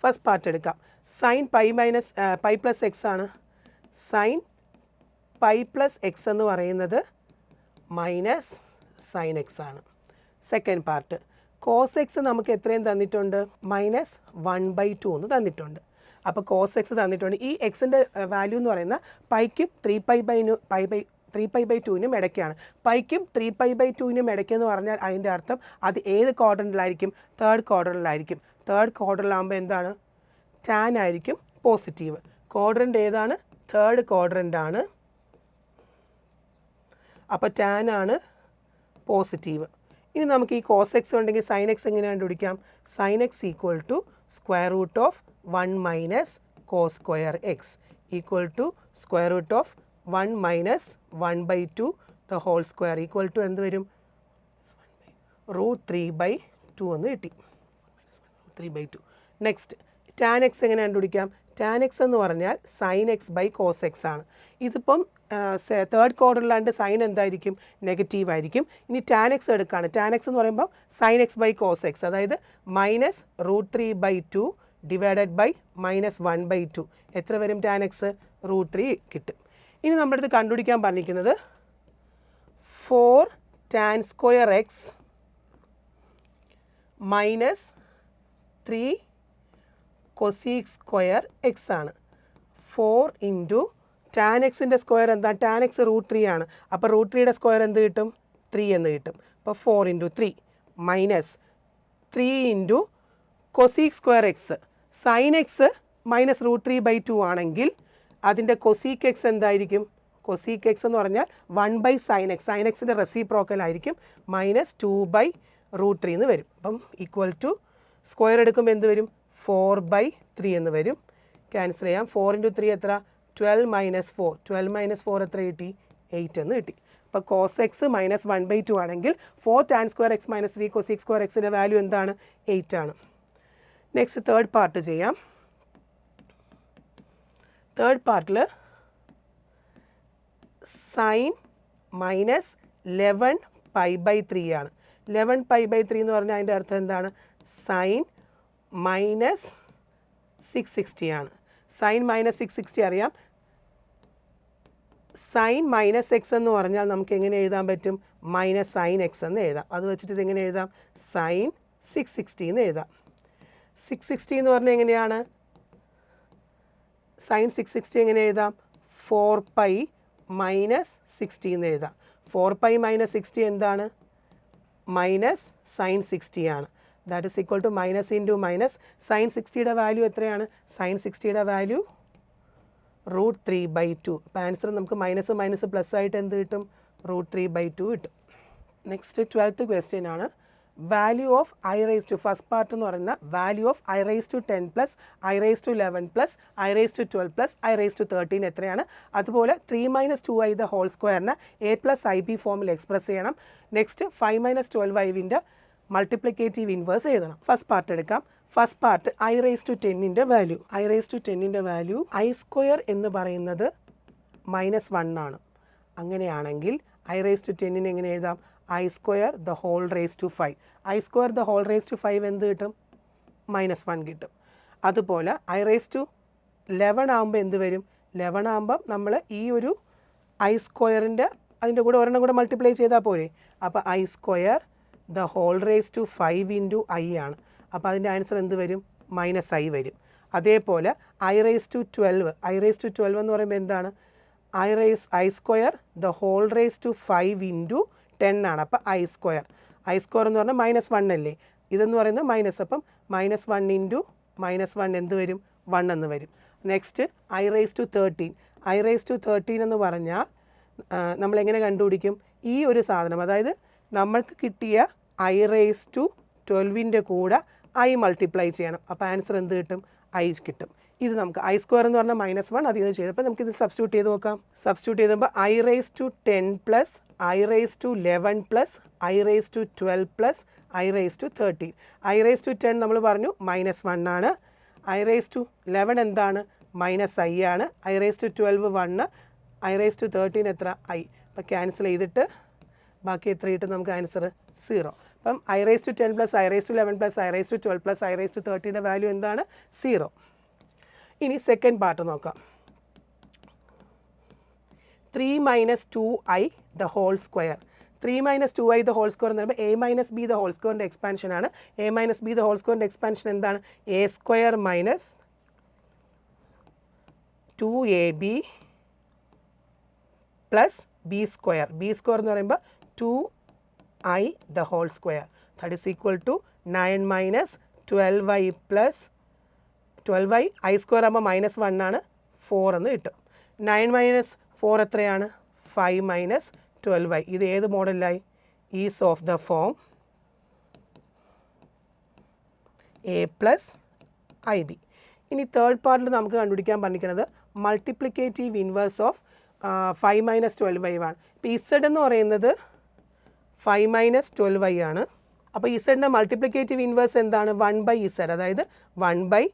First part എടുക്കാം. Sine pi plus x ആണ്. Sine pi plus x എന്ന് പറയുന്നത് minus sine x ആണ്. സെക്കൻഡ് പാർട്ട് കോസ് എക്സ് നമുക്ക് എത്രയും തന്നിട്ടുണ്ട്, -1/2 എന്ന് തന്നിട്ടുണ്ട്. അപ്പോൾ കോസ് എക്സ് തന്നിട്ടുണ്ട്. ഈ എക്സിൻ്റെ വാല്യൂ എന്ന് പറയുന്ന പൈക്കും 3π/2നും ഇടയ്ക്കാണ്. പൈക്കും 3π/2നും ഇടയ്ക്കെന്ന് പറഞ്ഞാൽ അതിൻ്റെ അർത്ഥം അത് ഏത് ക്വാഡ്രൻറ്റിലായിരിക്കും, തേർഡ് ക്വാഡ്രൻറ്റിലായിരിക്കും. തേർഡ് ക്വാഡ്രൻറ്റിലാകുമ്പോൾ എന്താണ്, ടാൻ ആയിരിക്കും പോസിറ്റീവ്. ക്വാഡ്രൻ്റ് ഏതാണ്, തേർഡ് ക്വാഡ്രൻ്റ് ആണ്. അപ്പോൾ ടാൻ ആണ് പോസിറ്റീവ്. ഇനി നമുക്ക് ഈ കോസ് എക്സ് ഉണ്ടെങ്കിൽ സൈൻ എക്സ് എങ്ങനെ കണ്ടുപിടിക്കാം, sine x equal to square root of 1 minus cos square x equal to square root of 1 minus 1/2 the whole square equal to എന്ത് വരും, √3/2 എന്ന് കിട്ടി. -3/2. നെക്സ്റ്റ് ടാൻ എക്സ് എങ്ങനെ കണ്ടുപിടിക്കാം, ടാൻ എക്സ് എന്ന് പറഞ്ഞാൽ sine x by cos x ആണ്. ഇതിപ്പം തേർഡ് ക്വാർട്ടറിലാണ്ട് സൈൻ എന്തായിരിക്കും, നെഗറ്റീവ് ആയിരിക്കും. ഇനി ടാൻ എക്സ് എടുക്കുകയാണ്. ടാൻ എക്സ് എന്ന് പറയുമ്പോൾ sine x by cos x, അതായത് -√3/2 ഡിവൈഡഡ് ബൈ -1/2 എത്ര വരും, ടാൻ എക്സ് √3 കിട്ടും. ഇനി നമ്മുടെ അടുത്ത് കണ്ടുപിടിക്കാൻ പറഞ്ഞിരിക്കുന്നത് 4 tan square X -3 cosec square X ആണ്. 4 ഇൻറ്റു ടാൻ എക്സിൻ്റെ സ്ക്വയർ എന്താ, ടാൻ എക്സ് √3 ആണ്. അപ്പോൾ √3യുടെ സ്ക്വയർ എന്ത് കിട്ടും, 3 എന്ന് കിട്ടും. അപ്പോൾ 4 into 3 -3 into cosec square x. Sine x -√3/2 ആണെങ്കിൽ അതിൻ്റെ കൊസീക് എക്സ് എന്തായിരിക്കും, കൊസീക് എക്സ് എന്ന് പറഞ്ഞാൽ 1/sin എക്സ്, സൈൻ എക്സിൻ്റെ റെസിപ്രോക്കലായിരിക്കും, -2/√3 എന്ന് വരും. അപ്പം ഈക്വൽ ടു സ്ക്വയർ എടുക്കുമ്പോൾ എന്ത് വരും, 4/3 എന്ന് വരും. ക്യാൻസൽ ചെയ്യാം. 4 ഇൻറ്റു 3 എത്ര, 12 - 4. 12 - 4 എത്ര കിട്ടി, 8 എന്ന് കിട്ടി. അപ്പോൾ കോസ് എക്സ് -1/2 ആണെങ്കിൽ 4 tan square X -3 cosec square എക്സിൻ്റെ വാല്യൂ എന്താണ്, 8 ആണ്. നെക്സ്റ്റ് തേർഡ് പാർട്ട് ചെയ്യാം. തേർഡ് പാർട്ടിൽ സൈൻ -11π/3 ആണ്. 11π/3 എന്ന് പറഞ്ഞാൽ അതിൻ്റെ അർത്ഥം എന്താണ്, സൈൻ -660 ആണ്. സൈൻ -660 അറിയാം. സൈൻ -x എന്ന് പറഞ്ഞാൽ നമുക്ക് എങ്ങനെ എഴുതാൻ പറ്റും, -sin x എന്ന് എഴുതാം. അത് വെച്ചിട്ട് ഇതെങ്ങനെ എഴുതാം, സൈൻ 660 എന്ന് എഴുതാം. 660 എന്ന് പറഞ്ഞാൽ എങ്ങനെയാണ്, സൈൻ 660 എങ്ങനെ എഴുതാം, 4π -60 എന്ന് എഴുതാം. 4π -60 എന്താണ്, -sin 60 ആണ്. That is equal to minus into minus. Sine 60യുടെ വാല്യൂ എത്രയാണ്, സൈൻ 60യുടെ വാല്യൂ √3/2. അപ്പോൾ ആൻസർ നമുക്ക് മൈനസ് പ്ലസ് ആയിട്ട് എന്ത് കിട്ടും, √3/2 കിട്ടും. നെക്സ്റ്റ് 12th ക്വസ്റ്റ്യൻ ആണ്. Value of i raise to first part എന്ന് പറയുന്ന value of i raise to 10 plus i raise to 11 plus i raise to 12 plus i raise to 13 എത്രയാണ്. അതുപോലെ 3 മൈനസ് 2i ദ ഹോൾ സ്ക്വയറിന് a plus i b ഫോമിൽ express ചെയ്യണം. Next 5 minus 12iൻ്റെ multiplicative inverse എഴുതണം. First part എടുക്കാം. First part i raise to 10ൻ്റെ value. I raise to 10ൻ്റെ വാല്യൂ ഐ സ്ക്വയർ എന്ന് പറയുന്നത് -1 ആണ്. അങ്ങനെയാണെങ്കിൽ ഐ റേസ് ടു 10ന് എങ്ങനെ എഴുതാം? I square the whole raise to 5. I square the whole raise to 5 എന്ത് കിട്ടും? -1 കിട്ടും. അതുപോലെ ഐ റേസ് ടു 11 ആകുമ്പോൾ എന്ത് വരും? 11 ആകുമ്പം നമ്മൾ ഈ ഒരു ഐ സ്ക്വയറിൻ്റെ അതിൻ്റെ കൂടെ ഒരെണ്ണം കൂടെ മൾട്ടിപ്ലൈ ചെയ്താൽ പോരെ. അപ്പോൾ i square the whole raise to 5 into i ആണ്. അപ്പോൾ അതിൻ്റെ ആൻസർ എന്ത് വരും? -i വരും. അതേപോലെ i raise to 12. I raise to 12 എന്ന് പറയുമ്പോൾ എന്താണ്? I square the whole raise to 5 into 10 ആണ്. അപ്പോൾ ഐ സ്ക്വയർ എന്ന് പറഞ്ഞാൽ -1 അല്ലേ, ഇതെന്ന് പറയുന്നത് മൈനസ്. അപ്പം -1 ഇൻറ്റു -1 എന്ത് വരും? 1 എന്ന് വരും. Next i raise to 13. I raise to 13 എന്ന് പറഞ്ഞാൽ നമ്മളെങ്ങനെ കണ്ടുപിടിക്കും? ഈ ഒരു സാധനം, അതായത് നമ്മൾക്ക് കിട്ടിയ ഐ റേസ് ടു 12ൻ്റെ കൂടെ ഐ മൾട്ടിപ്ലൈ ചെയ്യണം. അപ്പോൾ ആൻസർ എന്ത് കിട്ടും? ഐ കിട്ടും. ഇത് നമുക്ക് ഐ സ്ക്വയർ എന്ന് പറഞ്ഞാൽ -1 അതിൽ നിന്ന് ചെയ്തപ്പോൾ നമുക്കിത് സബ്സ്റ്റിറ്റ്യൂട്ട് ചെയ്ത് നോക്കാം. സബ്സ്റ്റിറ്റ്യൂട്ട് ചെയ്തപ്പോൾ i raise to 10 plus i raise to 11 plus i raise to 12 plus i raise to 13. I raise to 10 നമ്മൾ പറഞ്ഞു -1 ആണ്. ഐ റേസ് ടു 11 എന്താണ്? -i ആണ്. I raise to 12 1. I raise to 13 എത്ര? ഐ. അപ്പോൾ ക്യാൻസൽ ചെയ്തിട്ട് ബാക്കി എത്ര കിട്ടും നമുക്ക്? ആൻസർ 0. അപ്പം i raise to 10 plus i raise to 11 plus i raise to 12 plus i raise to 13ൻ്റെ വാല്യൂ എന്താണ്? 0. ഇനി സെക്കൻഡ് പാർട്ട് നോക്കാം. 3 minus 2i the whole square. 3 minus 2i the whole square എന്ന് പറയുമ്പോൾ a minus b the whole സ്ക്വയറിൻ്റെ എക്സ്പാൻഷനാണ്. a minus b the whole സ്ക്വയറിൻ്റെ expansion എന്താണ്? a square minus 2ab plus b square. B square എന്ന് പറയുമ്പോൾ 2i the whole square that is equal to 9 minus 12i plus 12i. I square ആകുമ്പോൾ -1 ആണ്, 4 എന്ന് കിട്ടും. 9 മൈനസ് 4 എത്രയാണ്? 5 മൈനസ് 12i. ഇത് ഏത് മോഡലായി? Is of the form a plus i b. ഇനി തേർഡ് പാർട്ടിൽ നമുക്ക് കണ്ടുപിടിക്കാൻ പറഞ്ഞിരിക്കുന്നത് multiplicative inverse of 5 minus 12i ആണ്. ഇപ്പോൾ ഇസഡ് എന്ന് പറയുന്നത് 5 മൈനസ് 12i ആണ്. അപ്പോൾ ഇസഡിൻ്റെ മൾട്ടിപ്ലിക്കേറ്റീവ് ഇൻവേഴ്സ് എന്താണ്? 1/z, അതായത് 1/5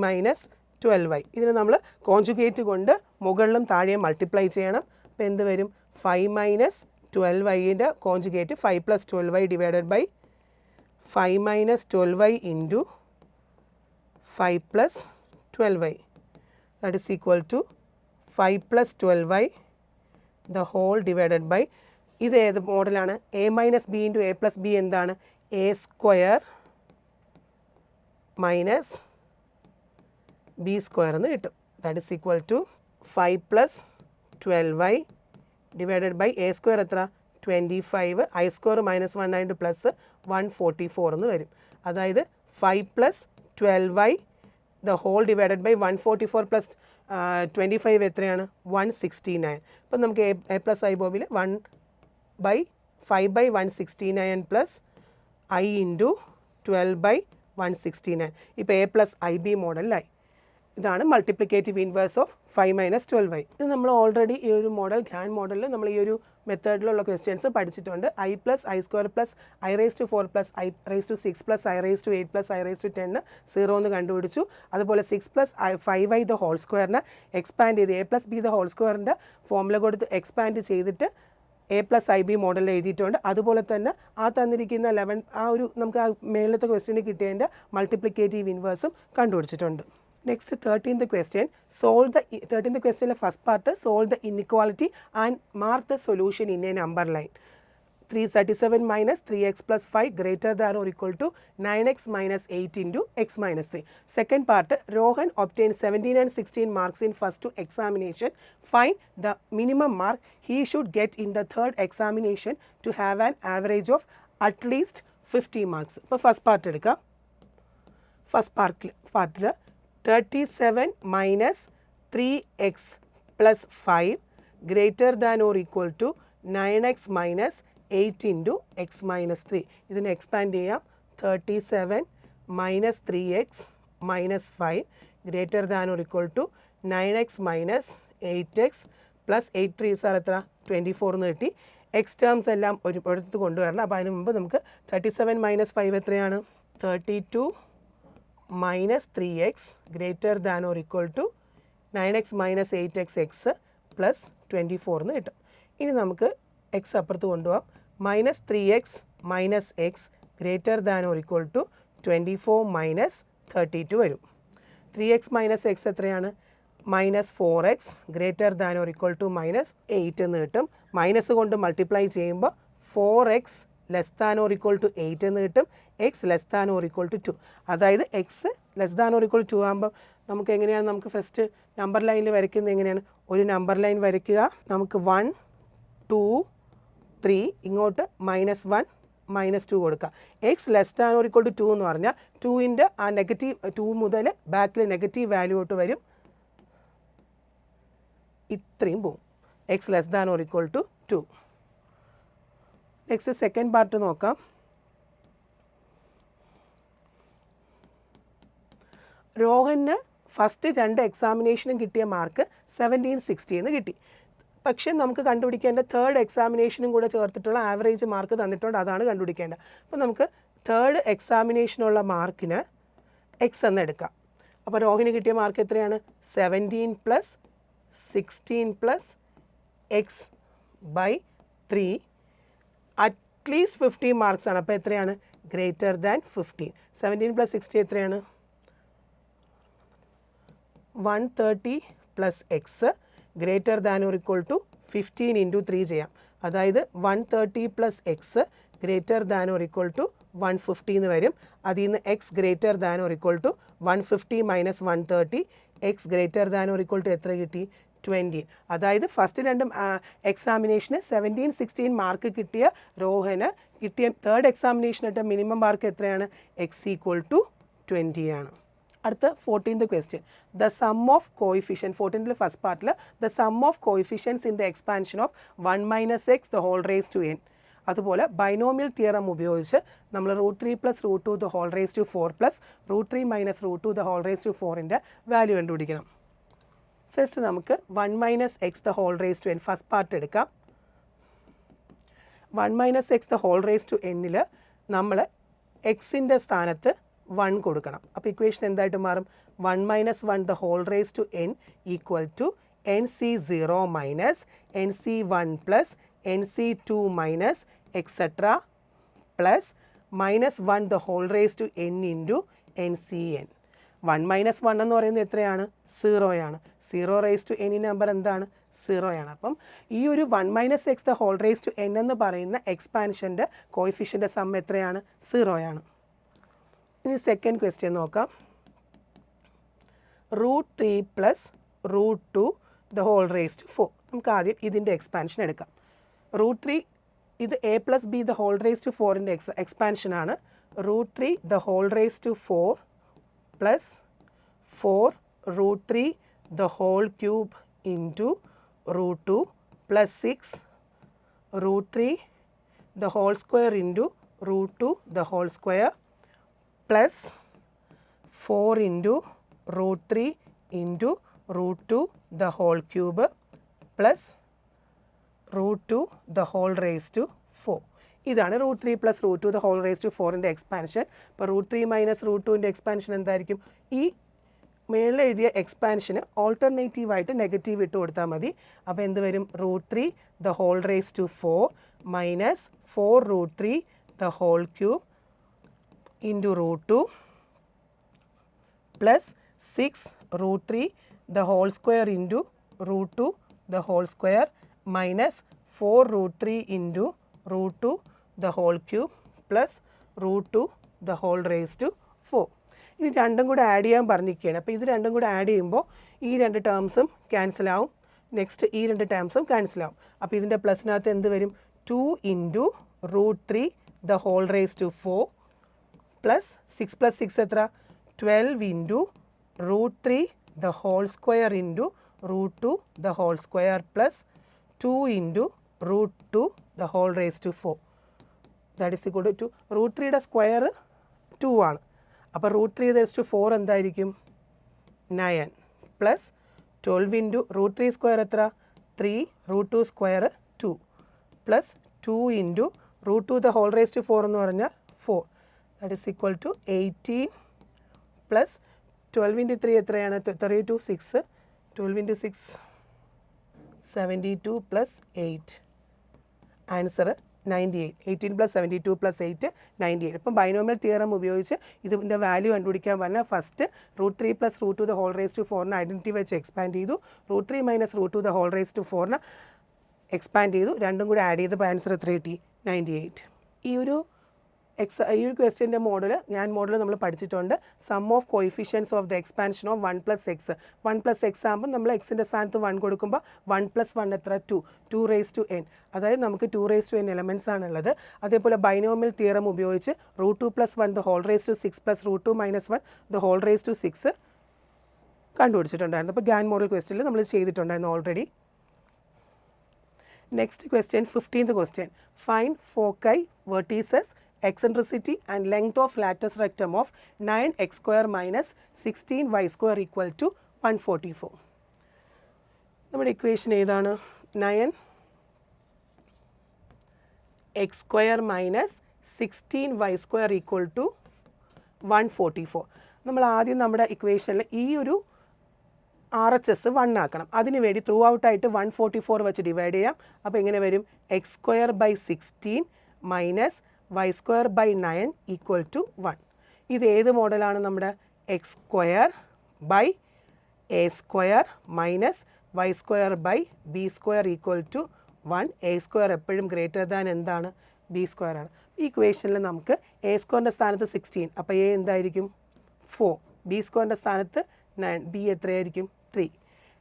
മൈനസ് 12i. ഇതിന് നമ്മൾ കോൺജുഗേറ്റ് കൊണ്ട് മുകളിലും താഴെയും മൾട്ടിപ്ലൈ ചെയ്യണം. അപ്പോൾ എന്ത് വരും? 5 മൈനസ് 12iൻ്റെ conjugate 5 plus 12i divided by 5 minus 12i into 5 plus 12i that is equal to 5 plus 12i the whole divided by, ഇത് ഏത് മോഡലാണ്? a minus b into a plus b എന്താണ്? a square minus b square എന്ന് കിട്ടും. That is equal to 5 plus 12i divided by a square എത്ര? 25. I square -1 ആയിട്ട് plus 144 എന്ന് വരും. അതായത് 5 plus 12i the whole divided by 144 plus 25 എത്രയാണ്? 169. അപ്പം നമുക്ക് a പ്ലസ് ഐ ബോബിൽ 1/5/169 പ്ലസ് ഐ ഇൻറ്റു 12/169. ഇപ്പോൾ a പ്ലസ് ഐ ബി മോഡലിലായി. ഇതാണ് multiplicative inverse of 5 minus 12i. ഇത് നമ്മൾ ഓൾറെഡി ഈ ഒരു മോഡൽ ഗ്യാൻ മോഡലിൽ നമ്മൾ ഈ ഒരു മെത്തേഡിലുള്ള ക്വസ്റ്റ്യൻസ് പഠിച്ചിട്ടുണ്ട്. I plus i square plus i raise to 4 plus i raise to 6 plus i raise to 8 plus i raise to 10 0 എന്ന് കണ്ടുപിടിച്ചു. അതുപോലെ 6 പ്ലസ് 5i ദ ഹോൾ സ്ക്വയറിന് എക്സ്പാൻഡ് ചെയ്ത് a plus b the whole സ്ക്വയറിൻ്റെ formula കൊടുത്ത് expand ചെയ്തിട്ട് a plus i b മോഡലിൽ എഴുതിയിട്ടുണ്ട്. അതുപോലെ തന്നെ ആ തന്നിരിക്കുന്ന 11 ആ ഒരു നമുക്ക് ആ മേലത്തെ ക്വസ്റ്റ്യന് കിട്ടിയതിൻ്റെ മൾട്ടിപ്ലിക്കേറ്റീവ് ഇൻവേഴ്സും കണ്ടുപിടിച്ചിട്ടുണ്ട്. Next 13th question, solve the 13th question first part, solve the inequality and mark the solution in a number line. 337 minus 3x plus 5 greater than or equal to 9x minus 8 into x minus 3. Second part, Rohan obtained 17 and 16 marks in first two examination. Find the minimum mark he should get in the third examination to have an average of at least 50 marks. ഇപ്പോൾ first part എടുക്കാം. First പാർട്ടിൽ 37 minus 3x plus 5 greater than or equal to 9x minus 8 into x minus 3. ഇതിനെ expand ചെയ്യാം. 37 minus 3x minus 5 greater than or equal to 9x minus 8x plus 8 3 sir എത്ര 24 എന്ന് കിട്ടി. X terms എല്ലാം ഒരിടത്ത് കൊണ്ടുവരണം. അപ്പോൾ അതിന് മുമ്പ് നമുക്ക് 37 മൈനസ് 5 എത്രയാണ്? 32 minus 3x greater than or equal to 9x minus 8x x plus 24 എന്ന് കിട്ടും. ഇനി നമുക്ക് എക്സ് അപ്പുറത്ത് കൊണ്ടുപോകാം. Minus 3x minus x greater than or equal to 24 minus 32 വരും. 3x മൈനസ് എക്സ് എത്രയാണ്? Minus 4x greater than or equal to minus 8 എന്ന് കിട്ടും. മൈനസ് കൊണ്ട് മൾട്ടിപ്ലൈ ചെയ്യുമ്പോൾ 4x less than or equal to 8 എന്ന് കിട്ടും. X less than or equal to 2. അതായത് X less than or equal 2 ആകുമ്പോൾ നമുക്ക് എങ്ങനെയാണ് നമുക്ക് ഫസ്റ്റ് നമ്പർ ലൈനിൽ വരയ്ക്കുന്നത് എങ്ങനെയാണ്? ഒരു നമ്പർ ലൈൻ വരയ്ക്കുക. നമുക്ക് 1 2 3 ഇങ്ങോട്ട് -1 -2 കൊടുക്കുക. X less than or equal to 2 എന്ന് പറഞ്ഞാൽ 2ൻ്റെ ആ നെഗറ്റീവ് 2 മുതൽ ബാക്കിൽ നെഗറ്റീവ് വാല്യൂട്ട് വരും. ഇത്രയും പോവും. X less than or equal to 2. Next second part നോക്കാം. രോഹന് ഫസ്റ്റ് 2 എക്സാമിനേഷനും കിട്ടിയ മാർക്ക് 1760 എന്ന് കിട്ടി. പക്ഷേ നമുക്ക് കണ്ടുപിടിക്കേണ്ട തേർഡ് എക്സാമിനേഷനും കൂടെ ചേർത്തിട്ടുള്ള ആവറേജ് മാർക്ക് തന്നിട്ടുണ്ട്. അതാണ് കണ്ടുപിടിക്കേണ്ടത്. അപ്പോൾ നമുക്ക് തേർഡ് എക്സാമിനേഷനുള്ള മാർക്കിന് എക്സ് എന്ന് എടുക്കാം. അപ്പോൾ രോഹിന് കിട്ടിയ മാർക്ക് എത്രയാണ്? 17 plus 16 plus x by 3 at least 50 marks ആണ്. അപ്പോൾ എത്രയാണ്? Greater than 15. 17 പ്ലസ് 60 എത്രയാണ്? 130 plus x greater than or equal to 15 into 3 ചെയ്യാം. അതായത് 130 plus x greater than or equal to 150 എന്ന് വരും. അതിൽ നിന്ന് x greater than or equal to 150 minus 130 x greater than or equal to എത്ര കിട്ടി? 20. അതായത് ഫസ്റ്റ് 2 എക്സാമിനേഷന് 17 16 മാർക്ക് കിട്ടിയ രോഹന് കിട്ടിയ തേർഡ് എക്സാമിനേഷനായിട്ട് മിനിമം മാർക്ക് എത്രയാണ്? എക്സ് ഈക്വൽ ടു 20 ആണ്. അടുത്ത 14th question. The sum of coefficient 14th first പാർട്ടിൽ the sum of coefficients in the expansion of 1 minus x the whole raise to n. അതുപോലെ binomial theorem ഉപയോഗിച്ച് നമ്മൾ √3 plus √2 the whole raise to 4 plus √3 minus √2 the whole raise to 4ൻ്റെ value കണ്ടുപിടിക്കണം. First നമുക്ക് 1 minus x the whole raise to n first part എടുക്കാം. 1 minus x the whole raise to എന്നിൽ നമ്മൾ എക്സിൻ്റെ സ്ഥാനത്ത് 1 കൊടുക്കണം. അപ്പോൾ ഇക്വേഷൻ എന്തായിട്ട് മാറും? 1 minus 1 the whole raise to n equal to NC0 minus NC1 plus NC2 minus etcetera plus -1 the whole raise to n into NCn. 1 minus 1 എന്ന് പറയുന്നത് എത്രയാണ്? 0 ആണ്. 0 റേസ് ടു n നമ്പർ എന്താണ്? 0 ആണ്. അപ്പം ഈ ഒരു 1 minus x the whole raise to n എന്ന് പറയുന്ന എക്സ്പാൻഷൻ്റെ കോയിഫിഷ്യൻ്റെ സം എത്രയാണ്? 0 ആണ്. ഇനി സെക്കൻഡ് ക്വസ്റ്റ്യൻ നോക്കാം. √3 plus √2 the whole raise to 4. നമുക്ക് ആദ്യം ഇതിൻ്റെ എക്സ്പാൻഷൻ എടുക്കാം. √3 ഇത് a plus b the whole raise to 4ൻ്റെ എക്സ്പാൻഷനാണ്. √3 the whole raise to 4 plus 4 √3 the whole cube into √2 plus 6 √3 the whole square into √2 the whole square plus 4 into √3 into √2 the whole cube plus √2 the whole raise to 4. ഇതാണ് √3 plus √2 the whole raise to 4ൻ്റെ expansion. അപ്പോൾ √3 minus √2ൻ്റെ expansion എന്തായിരിക്കും? ഈ മേളിൽ എഴുതിയ എക്സ്പാൻഷന് ഓൾട്ടർനേറ്റീവായിട്ട് negative ഇട്ട് കൊടുത്താൽ മതി. അപ്പോൾ എന്ത് വരും? √3 the whole raise to 4 minus 4 √3 the whole cube into √2 plus 6 √3 the whole square into √2 the whole square minus 4 √3 into √2 the whole cube plus √2 the whole raise to 4. ഇനി രണ്ടും കൂടെ ആഡ് ചെയ്യാൻ പറഞ്ഞിരിക്കുകയാണ്. അപ്പോൾ ഇത് രണ്ടും കൂടെ ആഡ് ചെയ്യുമ്പോൾ ഈ 2 ടേംസും ക്യാൻസലാവും. നെക്സ്റ്റ് ഈ 2 ടേംസും ക്യാൻസലാവും. അപ്പോൾ ഇതിൻ്റെ പ്ലസിനകത്ത് എന്ത് വരും? 2 into √3 the whole raise to 4 plus 6 plus 6 എത്ര? 12 into √3 the whole square into √2 the whole square plus 2 into root 2 the whole raised to 4. That is equal to root 3 square 2 ആണ്. അപ്പോൾ root 3 raised to 4 എന്തായിരിക്കും? 9 plus 12 into root 3 square എത്ര? 3 root 2 square 2 plus 2 into root 2 the whole raised to 4 എന്ന് പറഞ്ഞാൽ 4. That is equal to 18 plus 12 into 3 എത്രയാണ്? 32 6. 12 into 6 72 plus 8. Answer 98. 18 plus 72 plus 8 98. ഇപ്പം binomial theorem ഉപയോഗിച്ച് ഇതിൻ്റെ വാല്യൂ കണ്ടുപിടിക്കാൻ പറഞ്ഞാൽ first root 3 plus root 2 the whole raised to 4 identity വെച്ച് expand ചെയ്തു. root 3 minus root 2 the whole raised to 4 expand ചെയ്തു. രണ്ടും കൂടി ആഡ് ചെയ്തപ്പോൾ ആൻസർ എത്ര കിട്ടി? 98. ഈ ഒരു ക്വസ്റ്റ്യൻ്റെ മോഡൽ നമ്മൾ പഠിച്ചിട്ടുണ്ട്. Sum of coefficients of the expansion of 1 plus x. 1 plus x ആകുമ്പോൾ നമ്മൾ എക്സിൻ്റെ സ്ഥാനത്ത് 1 കൊടുക്കുമ്പോൾ 1 plus 1 എത്ര? 2 raised to n. അതായത് നമുക്ക് 2 raised to n എലമെൻറ്റ്സ് ആണുള്ളത്. അതേപോലെ ബൈനോമിയൽ തിയറം ഉപയോഗിച്ച് root 2 plus 1 the whole raised to 6 plus root 2 minus 1 the whole raised to 6 കണ്ടുപിടിച്ചിട്ടുണ്ടായിരുന്നു. അപ്പോൾ ഗാൻ മോഡൽ ക്വസ്റ്റ്യനിൽ നമ്മൾ ചെയ്തിട്ടുണ്ടായിരുന്നു already. Next question 15th question. Find foci, vertices, eccentricity and length of latus rectum of 9x square minus 16y square equal to 144. നമ്മുടെ equation ഏതാണ്? 9x square minus 16y square equal to 144. നമ്മൾ ആദ്യം നമ്മുടെ ഇക്വേഷനിൽ ഈ ഒരു RHS 1 ആക്കണം. അതിന് വേണ്ടി ത്രൂ ഔട്ടായിട്ട് 144 വെച്ച് ഡിവൈഡ് ചെയ്യാം. അപ്പോൾ എങ്ങനെ വരും? X square by 16 minus y square by 9 equal to 1. ഇത് ഏത് മോഡലാണ്? നമ്മുടെ x square by a square minus y square by b square equal to 1. A square എപ്പോഴും ഗ്രേറ്റർ ദാൻ എന്താണ്? ബി സ്ക്വയർ ആണ്. ഈ ഇക്വേഷനിൽ നമുക്ക് എ സ്ക്വയറിൻ്റെ സ്ഥാനത്ത് 16, അപ്പോൾ എ എന്തായിരിക്കും? 4. ബി സ്ക്വയറിൻ്റെ സ്ഥാനത്ത് 9, ബി എത്രയായിരിക്കും? 3.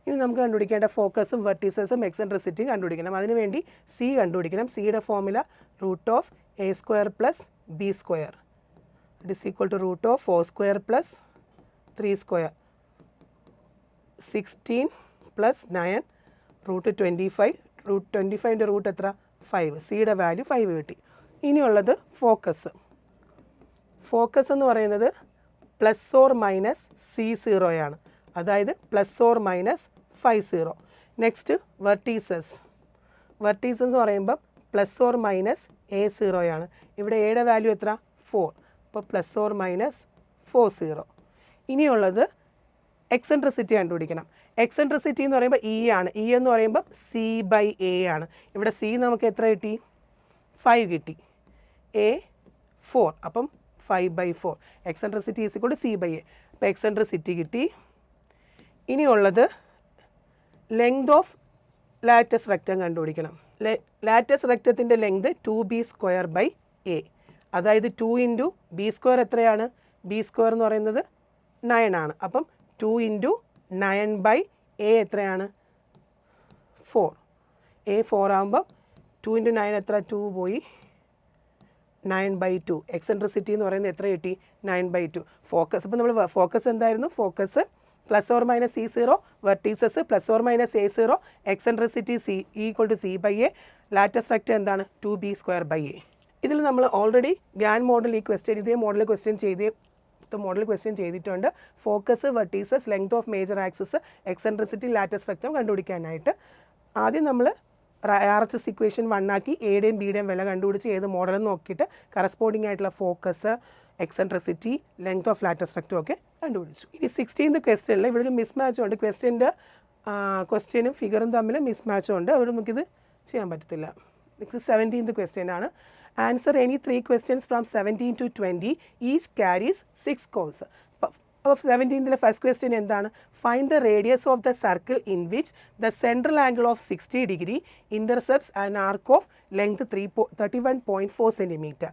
ഇനി നമുക്ക് കണ്ടുപിടിക്കേണ്ട ഫോക്കസും വെർട്ടീസസും എക്സെൻട്രിസിറ്റിയും കണ്ടുപിടിക്കണം. അതിനുവേണ്ടി സി കണ്ടുപിടിക്കണം. സിയുടെ formula root of a square plus b square it is equal to root of 4 square plus 3 square 16 പ്ലസ് 9 റൂട്ട് 25. റൂട്ട് 25ൻ്റെ റൂട്ട് എത്ര? 5. സിയുടെ വാല്യൂ 5 കിട്ടി. ഇനിയുള്ളത് ഫോക്കസ്. ഫോക്കസ് എന്ന് പറയുന്നത് പ്ലസ് ഓർ മൈനസ് C0 ആണ്. അതായത് plus or minus 50. Next vertices. Vertices എന്ന് പറയുമ്പം പ്ലസ് ഓർ മൈനസ് A0 ആണ്. ഇവിടെ എയുടെ വാല്യൂ എത്ര? 4. അപ്പോൾ പ്ലസ് ഓർ മൈനസ് 40. ഇനിയുള്ളത് എക്സെൻട്രിസിറ്റി കണ്ടുപിടിക്കണം. എക്സെൻട്രിസിറ്റി എന്ന് പറയുമ്പോൾ ഇ ആണ്. ഇ എന്ന് പറയുമ്പോൾ സി ബൈ എ ആണ്. ഇവിടെ സി നമുക്ക് എത്ര കിട്ടി? 5 കിട്ടി. എ 4. അപ്പം 5/4. Eccentricity is equal to c by a. അപ്പോൾ എക്സെൻട്രിസിറ്റി കിട്ടി. ഇനിയുള്ളത് ലെങ്ത് ഓഫ് ലാറ്റസ് റെക്റ്റം കണ്ടുപിടിക്കണം. ലാറ്റസ് റെക്റ്റത്തിൻ്റെ length 2b square by a. അതായത് 2 ഇൻറ്റു ബി സ്ക്വയർ എത്രയാണ്? ബി സ്ക്വയർ എന്ന് പറയുന്നത് 9 ആണ്. അപ്പം 2 ഇൻറ്റു 9 ബൈ എ എത്രയാണ്? 4. എ 4 ആകുമ്പം 2 ഇൻറ്റു 9 എത്ര? 2 പോയി 9/2. എക്സെൻട്രിസിറ്റി എന്ന് പറയുന്നത് എത്ര കിട്ടി? 9/2. ഫോക്കസ്. അപ്പോൾ നമ്മൾ ഫോക്കസ് എന്തായിരുന്നു? Focus plus or minus C0, vertices plus or minus A0, eccentricity c equal to c by a. Latus rectum എന്താണ്? 2b square by a. ഇതിൽ നമ്മൾ ഓൾറെഡി ഗാൻ മോഡൽ ഈ ക്വസ്റ്റ്യൻ ഇതേ മോഡൽ ക്വസ്റ്റ്യൻ ചെയ്തിട്ടുണ്ട്. Focus, vertices, length of major axis, eccentricity, latus rectum കണ്ടുപിടിക്കാനായിട്ട് ആദ്യം നമ്മൾ RHS ഇക്വേഷൻ 1 ആക്കി എയുടെയും ബിയുടെയും വില കണ്ടുപിടിച്ച് ഏത് മോഡലെന്ന് നോക്കിയിട്ട് കറസ്പോണ്ടിങ് ആയിട്ടുള്ള focus, eccentricity, length of latus rectum ഒക്കെ കണ്ടുപിടിച്ചു. ഇനി 16th ക്വസ്റ്റ്യനിൽ ഇവിടെ ഒരു മിസ്മാച്ച് ഉണ്ട്. ക്വസ്റ്റ്യനും ഫിഗറും തമ്മിൽ മിസ്മാച്ച് ഉണ്ട്. അവിടെ നമുക്കിത് ചെയ്യാൻ പറ്റത്തില്ല. നെക്സ്റ്റ് 17th ക്വസ്റ്റ്യൻ ആണ്. Answer any 3 questions from 17 to 20. Each carries 6 curves. അപ്പോൾ 17th ഫസ്റ്റ് ക്വസ്റ്റ്യൻ എന്താണ്? Find the radius of the circle in which the central angle of 60 degree intercepts an arc of length 31.4 centimeter.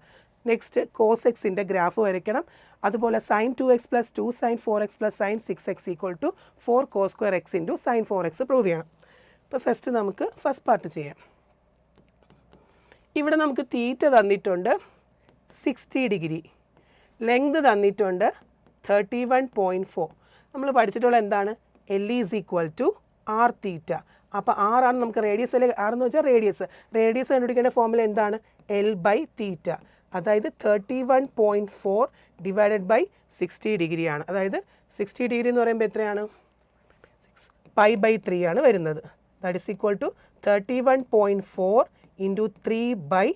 Next cos എക്സിൻ്റെ graph വരയ്ക്കണം. അതുപോലെ sine 2x plus 2 sine 4x plus sine 6x equal to 4 cos square x ഇൻറ്റു sine 4x prove ചെയ്യണം. ഇപ്പോൾ നമുക്ക് first part ചെയ്യാം. ഇവിടെ നമുക്ക് തീറ്റ തന്നിട്ടുണ്ട് 60 degree, ലെങ്ത് തന്നിട്ടുണ്ട് 31.4. നമ്മൾ പഠിച്ചിട്ടുള്ള എന്താണ്? L is equal to r theta. അപ്പോൾ ആറാണ് നമുക്ക് റേഡിയസ്, അല്ലെങ്കിൽ ആർ എന്ന് വെച്ചാൽ റേഡിയസ് കണ്ടുപിടിക്കേണ്ട ഫോർമുല എന്താണ്? L by theta. അതായത് 31.4 ഡിവൈഡഡ് ബൈ 60 ഡിഗ്രിയാണ്. അതായത് 60 ഡിഗ്രി എന്ന് പറയുമ്പോൾ എത്രയാണ്? പൈ ബൈ 3 ആണ് വരുന്നത്. That is equal to 31.4 into 3 by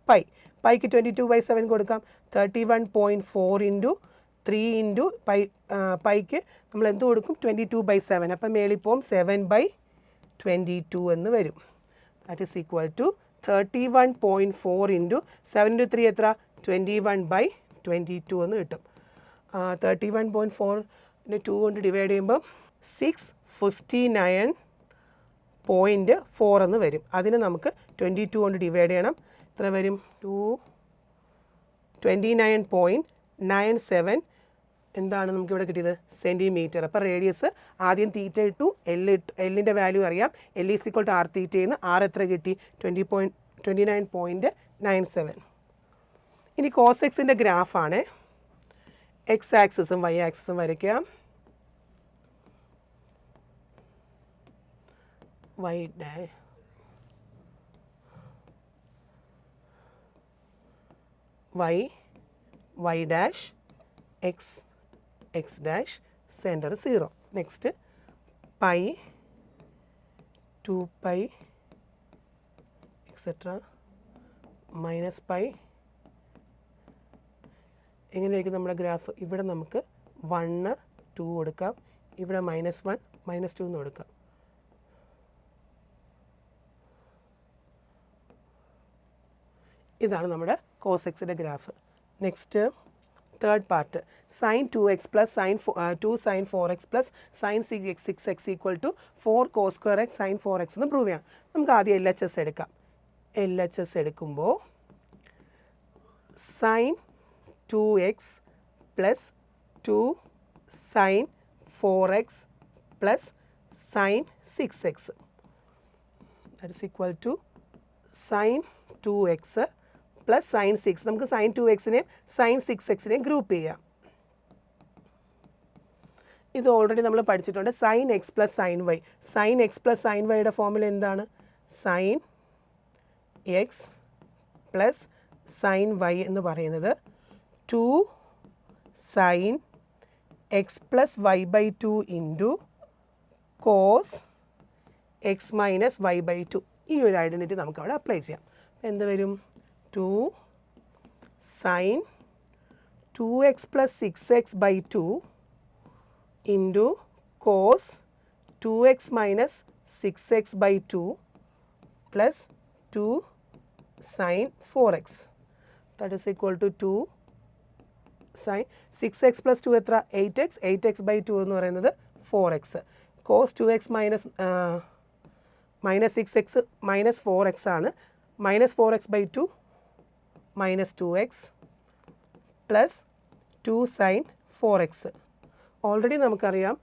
pi. പൈക്ക് 22/7 കൊടുക്കാം. 31.4 ഇൻറ്റു 3 ഇൻറ്റു പൈക്ക് നമ്മൾ എന്ത് കൊടുക്കും? 22/7. അപ്പം മേളിപ്പോവും 7/22 എന്ന് വരും. That is equal to 31.4 into 7 into 3 എത്ര? 21/22 എന്ന് കിട്ടും. 31.4 2 കൊണ്ട് ഡിവൈഡ് ചെയ്യുമ്പം 659.4 എന്ന് വരും. അതിന് നമുക്ക് 22 കൊണ്ട് ഡിവൈഡ് ചെയ്യണം. എത്ര വരും? 29.97 എന്താണ് നമുക്കിവിടെ കിട്ടിയത്? സെൻറ്റിമീറ്റർ. അപ്പോൾ റേഡിയസ് ആദ്യം തീറ്റ ഇട്ടു, എല്ലിൻ്റെ വാല്യൂ അറിയാം. L is equal to r തീറ്റയെന്ന്. ആർ എത്ര കിട്ടി? 29.97. ഇനി കോസ് എക്സിൻ്റെ ഗ്രാഫാണ്. എക്സ് ആക്സിസും വൈ ആക്സിസും വരയ്ക്കാം. Y dash x dash centre 0. Next pi 2π etcetera minus pi. എങ്ങനെയായിരിക്കും നമ്മുടെ ഗ്രാഫ്? ഇവിടെ നമുക്ക് 1 2 കൊടുക്കാം. ഇവിടെ -1 -2 എന്ന് കൊടുക്കാം. ഇതാണ് നമ്മുടെ കോസ് എക്സിൻ്റെ graph. Next third part. Sine 2x plus two sine 4x plus sine 6x equal to 4 cos square x sine 4x എന്ന് പ്രൂവ് ചെയ്യണം. നമുക്ക് ആദ്യം LHS എടുക്കാം. LHS എടുക്കുമ്പോൾ sine 2x plus 2 sine 4x plus sine 6x that is equal to sine 2x plus sine 6. നമുക്ക് sine 2xനെയും sine 6xനെയും group ചെയ്യാം. ഇത് ഓൾറെഡി നമ്മൾ പഠിച്ചിട്ടുണ്ട്. Sine x plus sine y. Sine x plus sine വൈയുടെ ഫോർമുല എന്താണ്? Sine x plus sine y എന്ന് പറയുന്നത് 2 sine x plus y by 2 into cos x minus y by 2. ഈ ഒരു ഐഡൻറ്റിറ്റി നമുക്ക് അവിടെ അപ്ലൈ ചെയ്യാം. എന്ത് വരും? 2 sine 2x plus 6x by 2 into cos 2x minus 6x by 2 plus 2 sine 4x that is equal to 2 sine 6x plus 2 എത്ര? 8x by 2 എന്ന് പറയുന്നത് 4x. Cos 2x minus 6x minus 4x ആണ്. Minus 4x by 2 minus 2x plus 2 sine 4x. Already നമുക്കറിയാം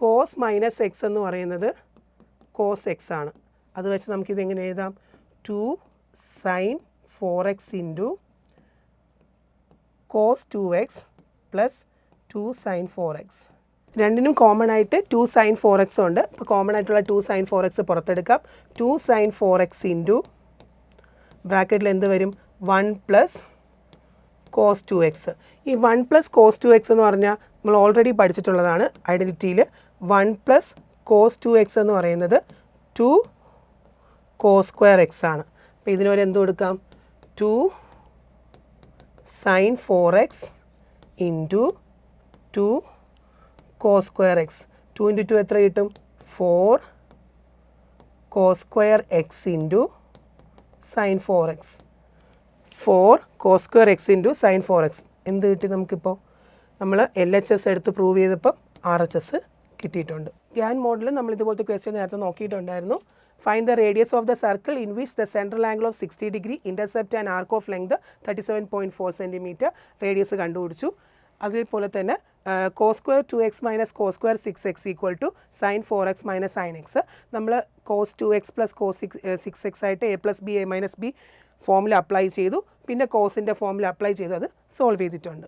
cos minus x എന്ന് പറയുന്നത് cos x ആണ്. അത് വെച്ച് നമുക്കിതെങ്ങനെ എഴുതാം? 2 sine 4x into cos 2x plus 2 sine 4x. രണ്ടിനും കോമൺ ആയിട്ട് 2 സൈൻ 4x ഉണ്ട്. അപ്പോൾ കോമൺ ആയിട്ടുള്ള 2 sine 4x പുറത്തെടുക്കാം. 2 sine 4x into ബ്രാക്കറ്റിൽ എന്ത് വരും? 1 പ്ലസ് കോസ് 2x. ഈ 1 പ്ലസ് കോസ് 2x എന്ന് പറഞ്ഞാൽ നമ്മൾ ഓൾറെഡി പഠിച്ചിട്ടുള്ളതാണ് ഐഡൻറ്റിറ്റിയിൽ. 1 പ്ലസ് കോസ് 2x എന്ന് പറയുന്നത് 2 കോസ് സ്ക്വയർ എക്സ് ആണ്. അപ്പോൾ ഇതിനൊരു എന്ത് കൊടുക്കാം? 2 sine 4x into 2 cos square x. 2 into 2 എത്ര കിട്ടും? 4 cos square x into sine 4x. 4 cos square x into sine 4x. എന്ത് കിട്ടി നമുക്കിപ്പോൾ? നമ്മൾ LHS എടുത്ത് പ്രൂവ് ചെയ്തപ്പോൾ RHS കിട്ടിയിട്ടുണ്ട്. ഗ്യാൻ മോഡലിൽ നമ്മൾ ഇതുപോലത്തെ ക്വസ്റ്റ്യൻ നേരത്തെ നോക്കിയിട്ടുണ്ടായിരുന്നു. Find the radius of the circle in which the central angle of 60 degree intercept and arc of length 37.4 centimetre. Radius കണ്ടുപിടിച്ചു. അതേപോലെ തന്നെ cos square 2x minus cos square 6x equal to sine 4x minus sine x. നമ്മൾ cos 2x plus cos 6x ആയിട്ട് a plus b a minus b ഫോമിൽ apply ചെയ്തു. പിന്നെ കോസിൻ്റെ ഫോമിൽ apply ചെയ്തു അത് സോൾവ് ചെയ്തിട്ടുണ്ട്.